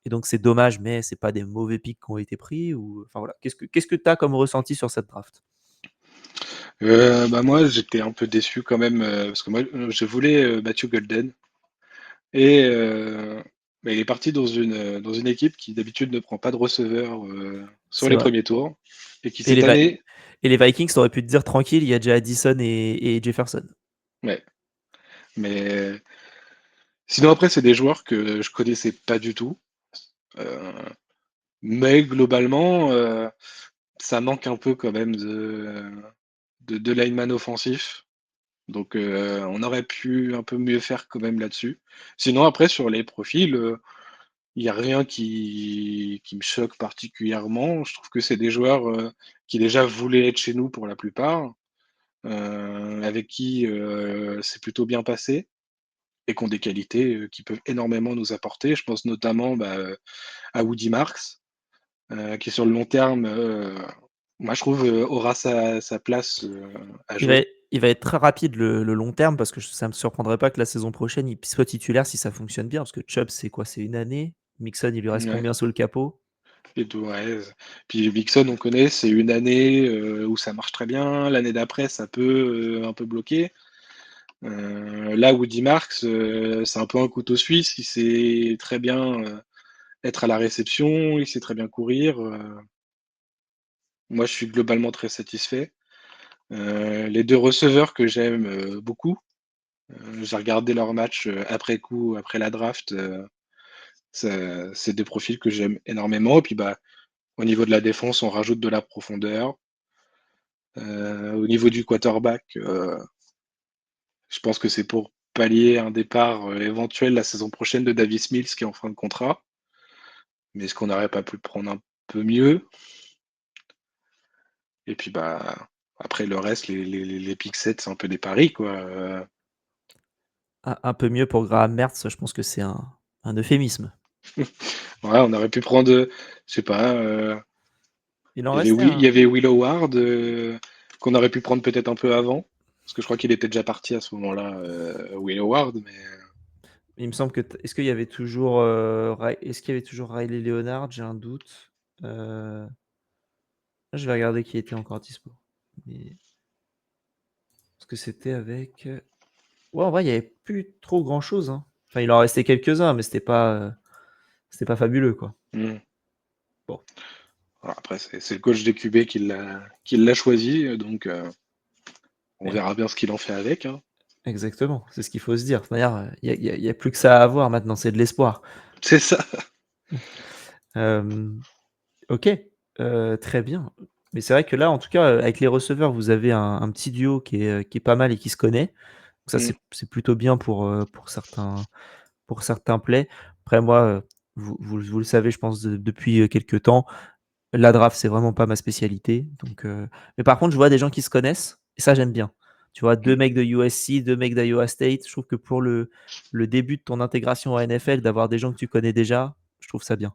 et donc c'est dommage, mais c'est pas des mauvais picks qui ont été pris? Ou enfin voilà, qu'est-ce que tu as comme ressenti sur cette draft? Bah, moi, j'étais un peu déçu quand même, parce que moi, je voulais, Matthew Golden et bah, il est parti dans une équipe qui d'habitude ne prend pas de receveur, sur C'est les vrai. premiers tours et qui Et les, cette Vi- année. et les Vikings, t'aurais pu te dire tranquille, il y a déjà Addison et Jefferson. Ouais, mais sinon après c'est des joueurs que je connaissais pas du tout, heu, mais globalement, ça manque un peu quand même de lineman offensif. Donc, on aurait pu un peu mieux faire quand même là-dessus. Sinon après sur les profils, il y a rien qui me choque particulièrement. Je trouve que c'est des joueurs, qui déjà voulaient être chez nous pour la plupart, avec qui, c'est plutôt bien passé et qui ont des qualités, qui peuvent énormément nous apporter. Je pense notamment, bah, à Woody Marks, qui sur le long terme, moi je trouve, aura sa place, à Il va, jouer. il va être très rapide le long terme parce que ça me surprendrait pas que la saison prochaine il soit titulaire si ça fonctionne bien. Parce que Chubb, c'est quoi? C'est une année. Mixon, il lui reste Ouais. combien sous le capot? Et Douarez. Puis Mixon, on connaît, c'est une année, où ça marche très bien. L'année d'après, ça peut, un peu bloquer. Là, Woody Marks, c'est un peu un couteau suisse. Il sait très bien, être à la réception, il sait très bien courir, moi, je suis globalement très satisfait. Les 2 receveurs que j'aime, beaucoup, j'ai regardé leurs matchs, après coup, après la draft, c'est des profils que j'aime énormément et puis, bah, au niveau de la défense, on rajoute de la profondeur. Au niveau du quarterback, je pense que c'est pour pallier un départ, éventuel la saison prochaine de Davis Mills qui est en fin de contrat. Mais est-ce qu'on n'aurait pas pu le prendre un peu mieux? Et puis, bah, après le reste, les pick 7, c'est un peu des paris, quoi, Un peu mieux pour Graham Mertz, je pense que c'est un euphémisme. ouais, on aurait pu prendre, je sais pas, Il en restait un. Il y avait Will Howard, qu'on aurait pu prendre peut-être un peu avant, parce que je crois qu'il était déjà parti à ce moment-là, Will Howard, mais Il me semble que est-ce qu'il y avait toujours est-ce qu'il y avait toujours Riley Leonard? J'ai un doute. Je vais regarder qui était encore dispo. Mais Parce que c'était avec. Ouais, en vrai, il n'y avait plus trop grand-chose, hein. Enfin, il en restait quelques-uns, mais c'était pas fabuleux, quoi. Mm. Bon. Alors après, c'est le coach des QB qui l'a choisi, donc on Ouais. verra bien ce qu'il en fait avec, hein. Exactement, c'est ce qu'il faut se dire. D'ailleurs, il y a plus que ça à avoir maintenant, c'est de l'espoir. C'est ça. OK, très bien. Mais c'est vrai que là, en tout cas, avec les receveurs, vous avez un petit duo qui est pas mal et qui se connaît. Donc ça, Mm. c'est plutôt bien pour certains plays. Après moi, vous le savez, je pense depuis, quelque temps, la draft, c'est vraiment pas ma spécialité. Donc, mais par contre, je vois des gens qui se connaissent et ça, j'aime bien. Tu vois, 2 Mm. mecs de USC, 2 mecs d'Iowa State, je trouve que pour le début de ton intégration en NFL, d'avoir des gens que tu connais déjà, je trouve ça bien.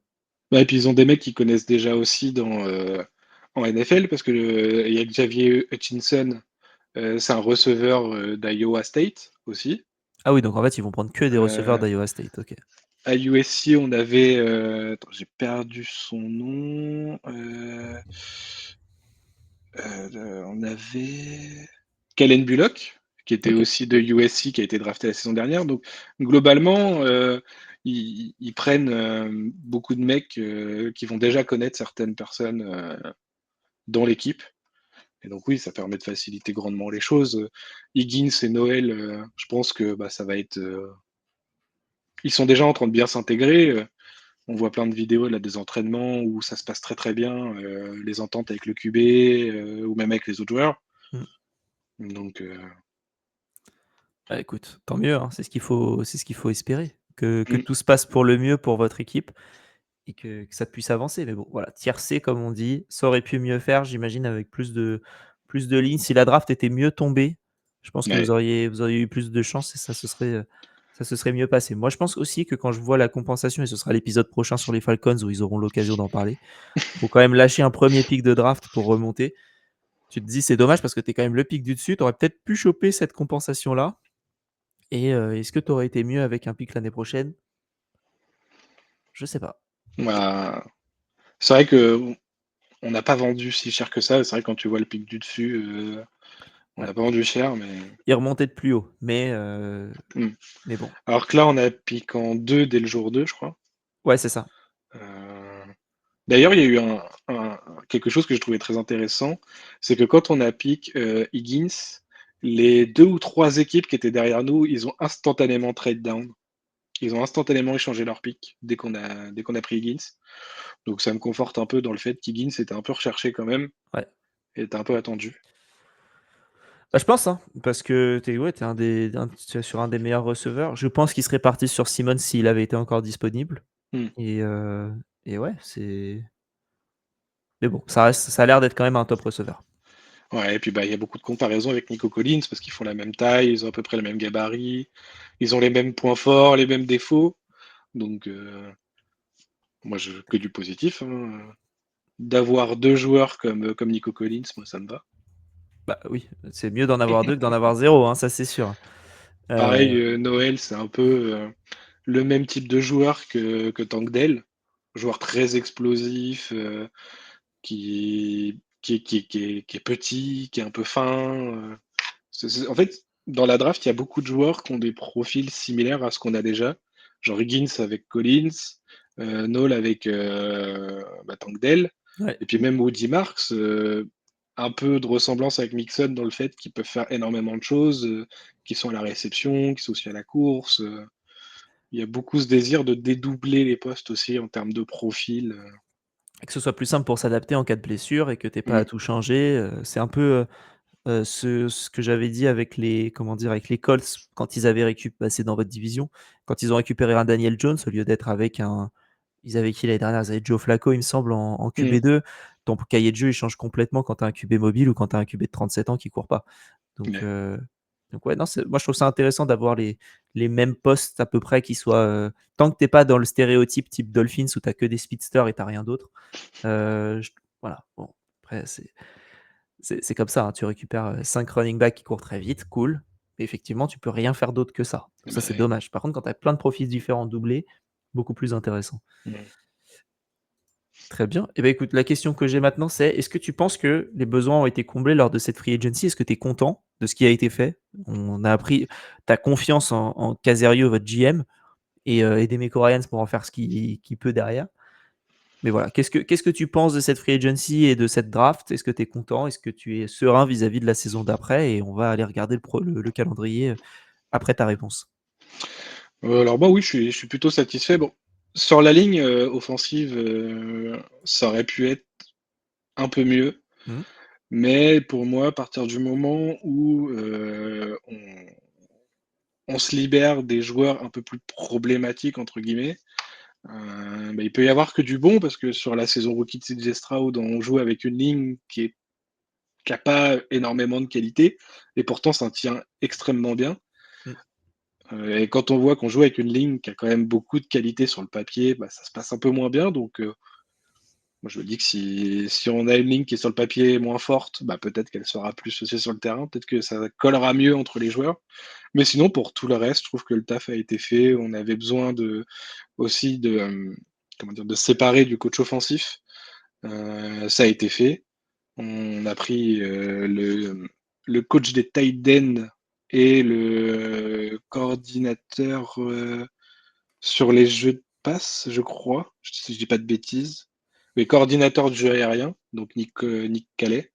Ouais, et puis ils ont des mecs qui connaissent déjà aussi en NFL, parce que il y a Xavier Hutchinson, c'est un receveur d'Iowa State aussi. Ah oui, donc en fait, ils vont prendre que des receveurs Euh, d'Iowa State, OK. à USC, on avait. Attends, j'ai perdu son nom. On avait Kalen Bullock, qui était OK. aussi de USC, qui a été drafté la saison dernière. Donc, globalement, ils prennent beaucoup de mecs qui vont déjà connaître certaines personnes dans l'équipe. Et donc, oui, ça permet de faciliter grandement les choses. Higgins et Noël, je pense que bah, ça va être. Ils sont déjà en train de bien s'intégrer. On voit plein de vidéos là, des entraînements où ça se passe très très bien, les ententes avec le QB ou même avec les autres joueurs. Mmh. Donc, Bah, écoute, tant mieux, hein, c'est ce qu'il faut espérer, que mm, tout se passe pour le mieux pour votre équipe et que ça puisse avancer. Mais bon, voilà, tiercé comme on dit, ça aurait pu mieux faire, j'imagine, avec plus de lignes. Si la draft était mieux tombée, je pense que ouais. vous auriez eu plus de chance et ça se serait mieux passé. Moi, je pense aussi que quand je vois la compensation, et ce sera l'épisode prochain sur les Falcons où ils auront l'occasion d'en parler, faut quand même lâcher un premier pick de draft pour remonter. Tu te dis, c'est dommage parce que tu es quand même le pick du dessus, tu aurais peut-être pu choper cette compensation-là. Et est-ce que tu aurais été mieux avec un pick l'année prochaine? Je sais pas. Bah, c'est vrai que on n'a pas vendu si cher que ça. C'est vrai que quand tu vois le pic du dessus, on Ouais. n'a pas vendu cher, mais. Il remontait de plus haut, Mm. mais bon. Alors que là, on a piqué en 2 dès le jour 2, je crois. Ouais, c'est ça. Euh, D'ailleurs, il y a eu quelque chose que je trouvais très intéressant, c'est que quand on a piqué Higgins, les 2 ou 3 équipes qui étaient derrière nous, ils ont instantanément trade down. Ils ont instantanément échangé leur pick dès qu'on a pris Higgins. Donc ça me conforte un peu dans le fait qu'Higgins était un peu recherché quand même Ouais. et était un peu attendu. Bah, je pense, hein, parce que tu tu es sur un des meilleurs receveurs. Je pense qu'il serait parti sur Simmons s'il avait été encore disponible Hmm. et ouais, mais bon, ça a l'air d'être quand même un top receveur. Ouais, et puis bah, il y a beaucoup de comparaisons avec Nico Collins parce qu'ils font la même taille, ils ont à peu près le même gabarit, ils ont les mêmes points forts, les mêmes défauts. Donc moi, que du positif, hein. D'avoir 2 joueurs comme Nico Collins, moi ça me va. Bah, oui, c'est mieux d'en avoir 2 que d'en avoir 0, hein, ça c'est sûr. Pareil, Heu, Noël, c'est un peu le même type de joueur que Tank Dell. Joueur très explosif, qui est petit, qui est un peu fin. En fait, dans la draft, il y a beaucoup de joueurs qui ont des profils similaires à ce qu'on a déjà. Genre Higgins avec Collins, Noel avec Tank Dell, ouais. et puis même Woody Marks, un peu de ressemblance avec Mixon dans le fait qu'ils peuvent faire énormément de choses, qu'ils sont à la réception, qu'ils sont aussi à la course. Il y a beaucoup ce désir de dédoubler les postes aussi en termes de profil. Et que ce soit plus simple pour s'adapter en cas de blessure et que tu aies pas à Mm. tout changer, c'est un peu, ce que j'avais dit avec les comment dire? Avec les Colts quand ils avaient c'est dans votre division, quand ils ont récupéré un Daniel Jones au lieu d'être avec un ils avaient qui l'année dernière? Ils avaient Joe Flacco, il me semble, en Mm. QB2. Ton cahier de jeu, il change complètement quand tu as un QB mobile ou quand tu as un QB de 37 ans qui court pas. Donc Ouais. heu, donc ouais, non, moi je trouve ça intéressant d'avoir les mêmes postes à peu près qui soient, tant que tu es pas dans le stéréotype type Dolphins où tu as que des speedsters et tu as rien d'autre. Je Voilà, bon, après c'est comme ça, hein, tu récupères, 5 running backs qui courent très vite, cool, mais effectivement, tu peux rien faire d'autre que ça. Donc ça, Bah c'est ouais. dommage. Par contre, quand tu as plein de profils différents doublés, beaucoup plus intéressant. Mm. Très bien. Et ben écoute, la question que j'ai maintenant, c'est: est-ce que tu penses que les besoins ont été comblés lors de cette free agency? Est-ce que tu es content de ce qui a été fait. On a appris ta confiance en Caserio, votre GM, et Demeco Ryans pour en faire ce qu'il peut derrière. Mais voilà, qu'est-ce que tu penses de cette free agency et de cette draft? Est-ce que tu es content? Est-ce que tu es serein vis-à-vis de la saison d'après? Et on va aller regarder le calendrier après ta réponse. Alors moi, oui, je suis plutôt satisfait. Bon, sur la ligne offensive, ça aurait pu être un peu mieux. Mhm. Mais pour moi, à partir du moment où on se libère des joueurs un peu plus problématiques, entre guillemets, bah, il peut y avoir que du bon, parce que sur la saison rookie de CJ Stroud, on joue avec une ligne qui n'a pas énormément de qualité, et pourtant ça tient extrêmement bien. Mm. Et quand on voit qu'on joue avec une ligne qui a quand même beaucoup de qualité sur le papier, bah, ça se passe un peu moins bien. Donc moi je me dis que si on a une ligne qui est sur le papier moins forte, bah, peut-être qu'elle sera plus aussi sur le terrain, peut-être que ça collera mieux entre les joueurs. Mais sinon, pour tout le reste, je trouve que le taf a été fait. On avait besoin aussi de se séparer du coach offensif. Ça a été fait. On a pris le coach des tight ends et le coordinateur sur les jeux de passe, je crois, si je dis pas de bêtises. Mais coordinateur du jeu aérien, donc Nick Calais.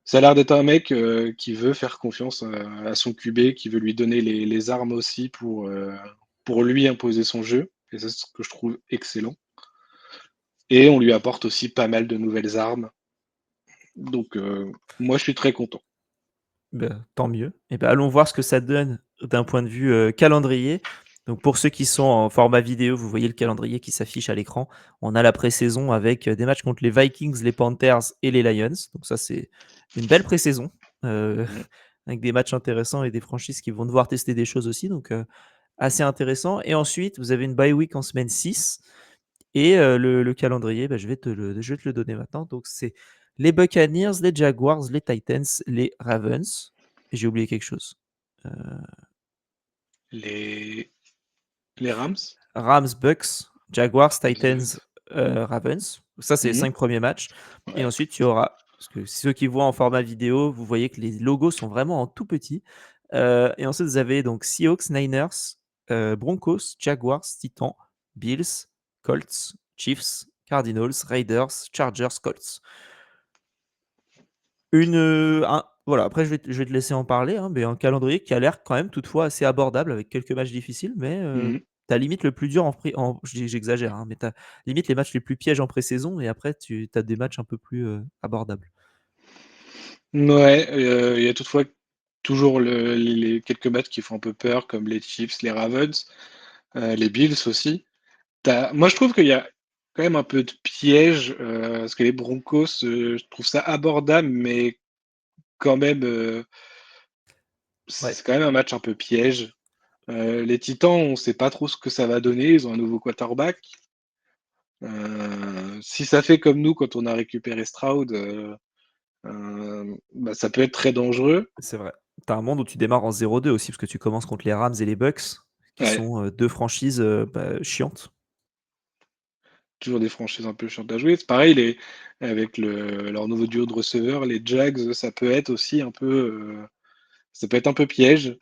Ça a l'air d'être un mec qui veut faire confiance à son QB, qui veut lui donner les armes aussi pour lui imposer son jeu. Et c'est ce que je trouve excellent. Et on lui apporte aussi pas mal de nouvelles armes. Donc moi, je suis très content. Ben, tant mieux. Et ben, allons voir ce que ça donne d'un point de vue calendrier. Donc pour ceux qui sont en format vidéo, vous voyez le calendrier qui s'affiche à l'écran. On a la pré-saison avec des matchs contre les Vikings, les Panthers et les Lions. Donc ça, c'est une belle pré-saison avec des matchs intéressants et des franchises qui vont devoir tester des choses aussi. Donc assez intéressant. Et ensuite, vous avez une bye week en semaine 6. Et le calendrier, ben, je vais te le donner maintenant. Donc c'est les Buccaneers, les Jaguars, les Titans, les Ravens. Et j'ai oublié quelque chose. Les Rams. Rams, Bucks, Jaguars, Rams, Titans, Ravens. Ça, c'est les 5 premiers matchs. Et Ouais. ensuite, tu auras, parce que ceux qui voient en format vidéo, vous voyez que les logos sont vraiment en tout petit. Et ensuite, vous avez donc Seahawks, Niners, Broncos, Jaguars, Titans, Bills, Colts, Chiefs, Cardinals, Raiders, Chargers, Colts. Voilà, après, je vais te laisser en parler, hein, mais un calendrier qui a l'air quand même toutefois assez abordable avec quelques matchs difficiles, mais t'as limite le plus dur j'exagère, hein, mais t'as limite les matchs les plus pièges en pré-saison et après tu as des matchs un peu plus abordables. Ouais, il y a toutefois toujours les quelques matchs qui font un peu peur, comme les Chiefs, les Ravens, les Bills aussi. Moi, je trouve qu'il y a quand même un peu de piège, parce que les Broncos, je trouve ça abordable, mais quand même, Ouais. c'est quand même un match un peu piège. Les Titans, on ne sait pas trop ce que ça va donner. Ils ont un nouveau quarterback. Si ça fait comme nous quand on a récupéré Stroud, bah, ça peut être très dangereux. C'est vrai. T'as un monde où tu démarres en 0-2 aussi, parce que tu commences contre les Rams et les Bucks, qui Ouais, sont deux franchises chiantes. toujours des franchises un peu chiantes à jouer. C'est pareil, avec leur nouveau duo de receveurs, les Jags, ça peut être aussi un peu, ça peut être un peu piège.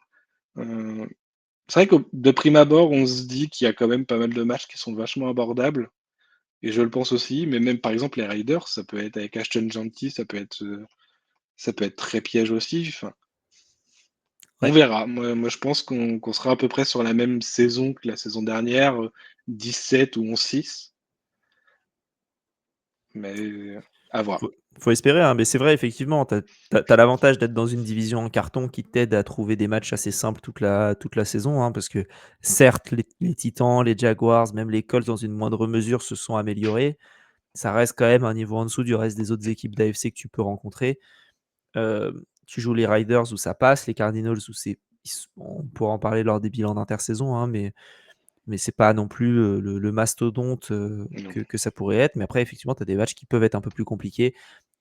Euh, c'est vrai que de prime abord, on se dit qu'il y a quand même pas mal de matchs qui sont vachement abordables. Et je le pense aussi, mais même par exemple les Raiders, ça peut être avec Ashton Genty, ça peut être très piège aussi. Enfin, on Ouais. verra. Moi, je pense qu'on sera à peu près sur la même saison que la saison dernière, 17 ou 11-6. Mais à voir. Faut espérer, hein, mais c'est vrai, effectivement, tu as l'avantage d'être dans une division en carton qui t'aide à trouver des matchs assez simples toute la saison, hein, parce que certes, les Titans, les Jaguars, même les Colts, dans une moindre mesure, se sont améliorés. Ça reste quand même un niveau en dessous du reste des autres équipes d'AFC que tu peux rencontrer. Tu joues les Riders où ça passe, les Cardinals où on pourra en parler lors des bilans d'intersaison, hein, mais c'est pas non plus le mastodonte Non. que ça pourrait être. Mais après, effectivement, tu as des matchs qui peuvent être un peu plus compliqués.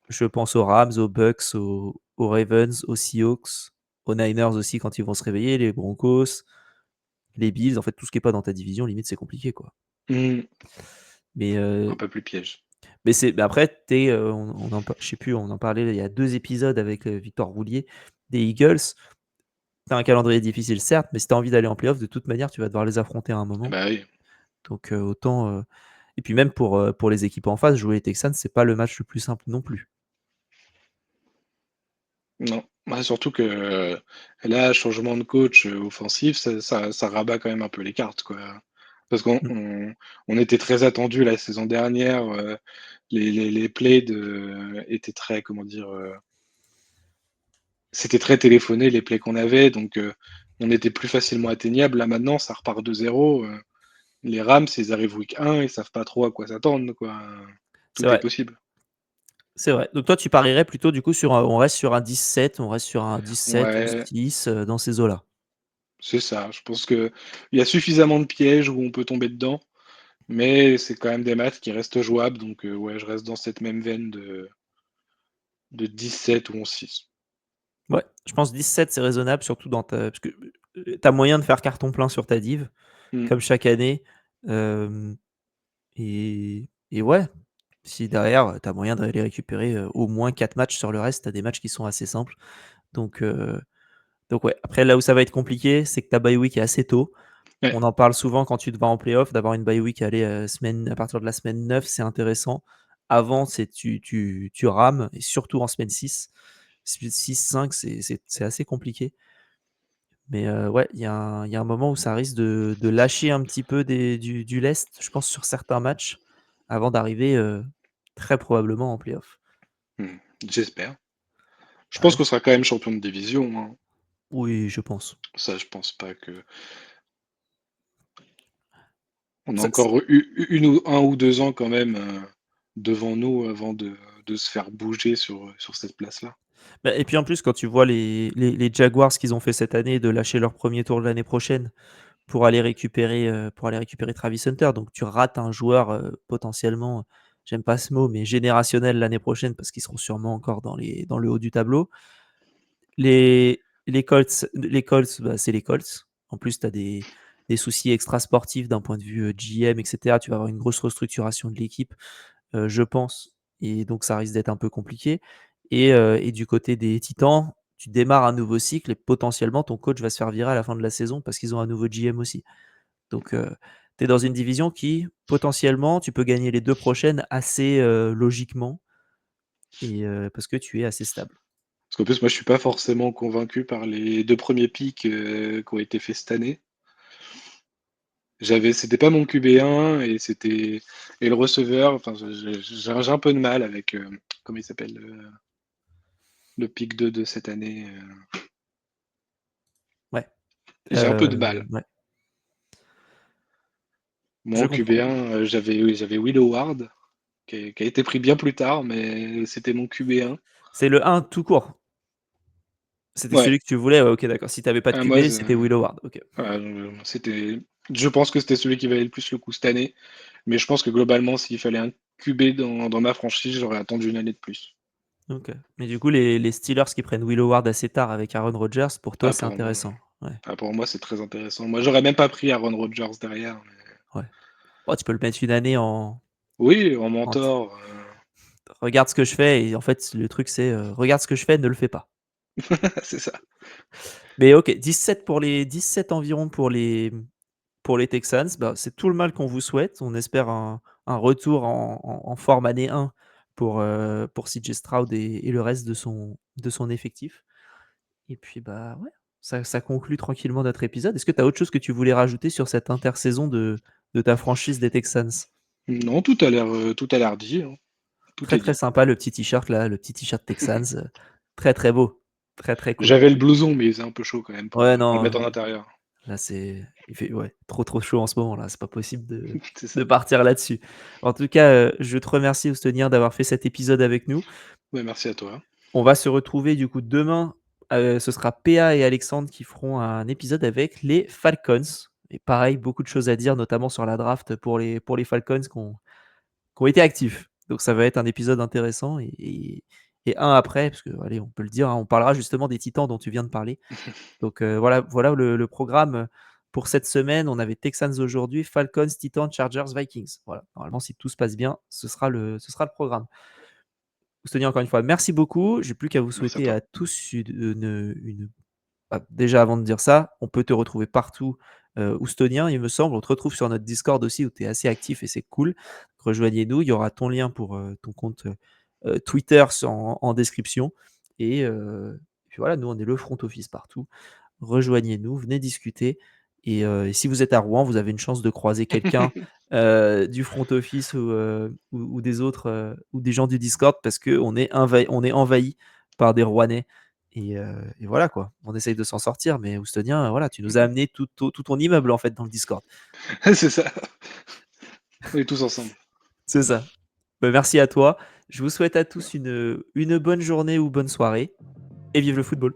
Je pense aux Rams, aux Bucks, aux Ravens, aux Seahawks, aux Niners aussi quand ils vont se réveiller, les Broncos, les Bills. En fait, tout ce qui n'est pas dans ta division, limite, c'est compliqué, quoi. Hmm, Mais un peu plus piège. Mais après, je sais plus, on en parlait il y a 2 épisodes avec Victor Roulier des Eagles. Tu as un calendrier difficile, certes, mais si tu as envie d'aller en playoff, de toute manière, tu vas devoir les affronter à un moment. Bah oui. Donc autant. Et puis même pour les équipes en face, jouer les Texans, c'est pas le match le plus simple non plus. Non. Bah, surtout que là, changement de coach offensif, ça rabat quand même un peu les cartes, quoi. Parce qu'on on était très attendu la saison dernière. Les plays étaient très, comment dire, c'était très téléphoné les plays qu'on avait, donc on était plus facilement atteignable. Là maintenant, ça repart de zéro. Les Rams, ils arrivent week 1, ils savent pas trop à quoi s'attendre, quoi. C'est Tout est vrai. possible. C'est vrai. Donc toi, tu parierais plutôt du coup on reste sur un 17, on reste sur un 17, Ouais, 11-6 dans ces eaux-là. c'est ça. Je pense qu'il y a suffisamment de pièges où on peut tomber dedans, mais c'est quand même des matchs qui restent jouables, donc ouais, je reste dans cette même veine de 17 ou 11-6. Ouais, je pense 17 c'est raisonnable, surtout parce que tu as moyen de faire carton plein sur ta div, Mm. comme chaque année. Euh, et ouais, si derrière, tu as moyen d'aller récupérer au moins 4 matchs sur le reste, tu as des matchs qui sont assez simples. Donc, donc ouais, après là où ça va être compliqué, c'est que ta bye week est assez tôt. Ouais. On en parle souvent quand tu te vas en playoff, d'avoir une bye week à partir de la semaine 9, c'est intéressant. Avant, tu rames, et surtout en semaine 6. 6-5, c'est assez compliqué. Mais ouais, il y a un moment où ça risque de lâcher un petit peu du lest, je pense, sur certains matchs, avant d'arriver très probablement en playoff. Mm. J'espère. Je Ah pense ouais. qu'on sera quand même champion de division, hein. Oui, je pense. Ça, je pense pas que. On a Ça- encore un ou 2 ans quand même devant nous avant de se faire bouger sur cette place-là. Bah, et puis en plus, quand tu vois les Jaguars qu'ils ont fait cette année, de lâcher leur premier tour de l'année prochaine pour aller récupérer Travis Hunter, donc tu rates un joueur potentiellement, j'aime pas ce mot, mais générationnel l'année prochaine parce qu'ils seront sûrement encore dans le haut du tableau. Les Colts, bah, c'est les Colts. En plus, tu as des soucis extra-sportifs d'un point de vue GM, etc. Tu vas avoir une grosse restructuration de l'équipe, je pense. Et donc, ça risque d'être un peu compliqué. Et du côté des Titans, tu démarres un nouveau cycle et potentiellement, ton coach va se faire virer à la fin de la saison parce qu'ils ont un nouveau GM aussi. Donc, tu es dans une division qui, potentiellement, tu peux gagner les 2 prochaines assez logiquement parce que tu es assez stable. Parce qu'en plus, moi, je suis pas forcément convaincu par les 2 premiers picks qui ont été faits cette année. C'était pas mon QB1 et le receveur. Enfin, j'ai un peu de mal avec comment il s'appelle le pick 2 de cette année. Ouais. J'ai un peu de mal. Ouais, Moi, je en comprends. QB1, j'avais Will Howard qui a été pris bien plus tard, mais c'était mon QB1. C'est le 1 tout court. C'était Ouais. celui que tu voulais? Ouais, OK, d'accord. Si tu avais pas de Ah, moi, QB, c'était Will Howard. OK. je pense que c'était celui qui valait le plus le coup cette année. Mais je pense que globalement, s'il fallait un QB dans ma franchise, j'aurais attendu une année de plus. OK. Mais du coup, les Steelers qui prennent Will Howard assez tard avec Aaron Rodgers, pour toi, Ah, c'est intéressant? Ouais, pour moi, c'est très intéressant. Moi, j'aurais même pas pris Aaron Rodgers derrière. ouais. Oh, tu peux le mettre une année Oui, en en t mentor. regarde ce que je fais et en fait, le truc, c'est, regarde ce que je fais, ne le fais pas. C'est ça. Mais OK, 17 environ pour les Texans. Bah, c'est tout le mal qu'on vous souhaite. On espère un retour en forme année 1 pour CJ Stroud et le reste de son effectif. Et puis, bah, ouais, ça conclut tranquillement notre épisode. Est-ce que tu as autre chose que tu voulais rajouter sur cette intersaison de ta franchise des Texans? Non, tout a l'air dit, hein. Tout Très, est très dit. sympa le petit t-shirt là, le petit t-shirt Texans, très, très beau, très, très cool. J'avais le blouson, mais il faisait un peu chaud quand même Ouais, pour le non, mettre en intérieur. là, il fait, ouais, trop, trop chaud en ce moment là, c'est pas possible C'est ça. de partir là-dessus. En tout cas, je te remercie Oustonien d'avoir fait cet épisode avec nous. Ouais, merci à toi. On va se retrouver du coup demain. Ce sera PA et Alexandre qui feront un épisode avec les Falcons. Et pareil, beaucoup de choses à dire, notamment sur la draft pour les Falcons qui ont été actifs. Donc ça va être un épisode intéressant et un après, parce que allez, on peut le dire, hein, on parlera justement des Titans dont tu viens de parler. Donc voilà le programme pour cette semaine, on avait Texans aujourd'hui, Falcons, Titans, Chargers, Vikings. Voilà. Normalement, si tout se passe bien, ce sera le programme. Oustoni, encore une fois, merci beaucoup. J'ai plus qu'à vous Merci à souhaiter toi. à tous déjà, avant de dire ça, on peut te retrouver partout, Oustonien, il me semble. On te retrouve sur notre Discord aussi où tu es assez actif et c'est cool. Rejoignez-nous. Il y aura ton lien pour ton compte Twitter en description. Et puis voilà, nous, on est le front office partout. Rejoignez-nous, venez discuter. Et si vous êtes à Rouen, vous avez une chance de croiser quelqu'un du front office ou des autres ou des gens du Discord parce qu'on est envahi par des Rouennais. Et voilà quoi, on essaye de s'en sortir, mais Oustonien, voilà, tu nous as amené tout ton immeuble en fait dans le Discord. C'est ça. On est tous ensemble. C'est ça. Bah, merci à toi. Je vous souhaite à tous une bonne journée ou bonne soirée et vive le football.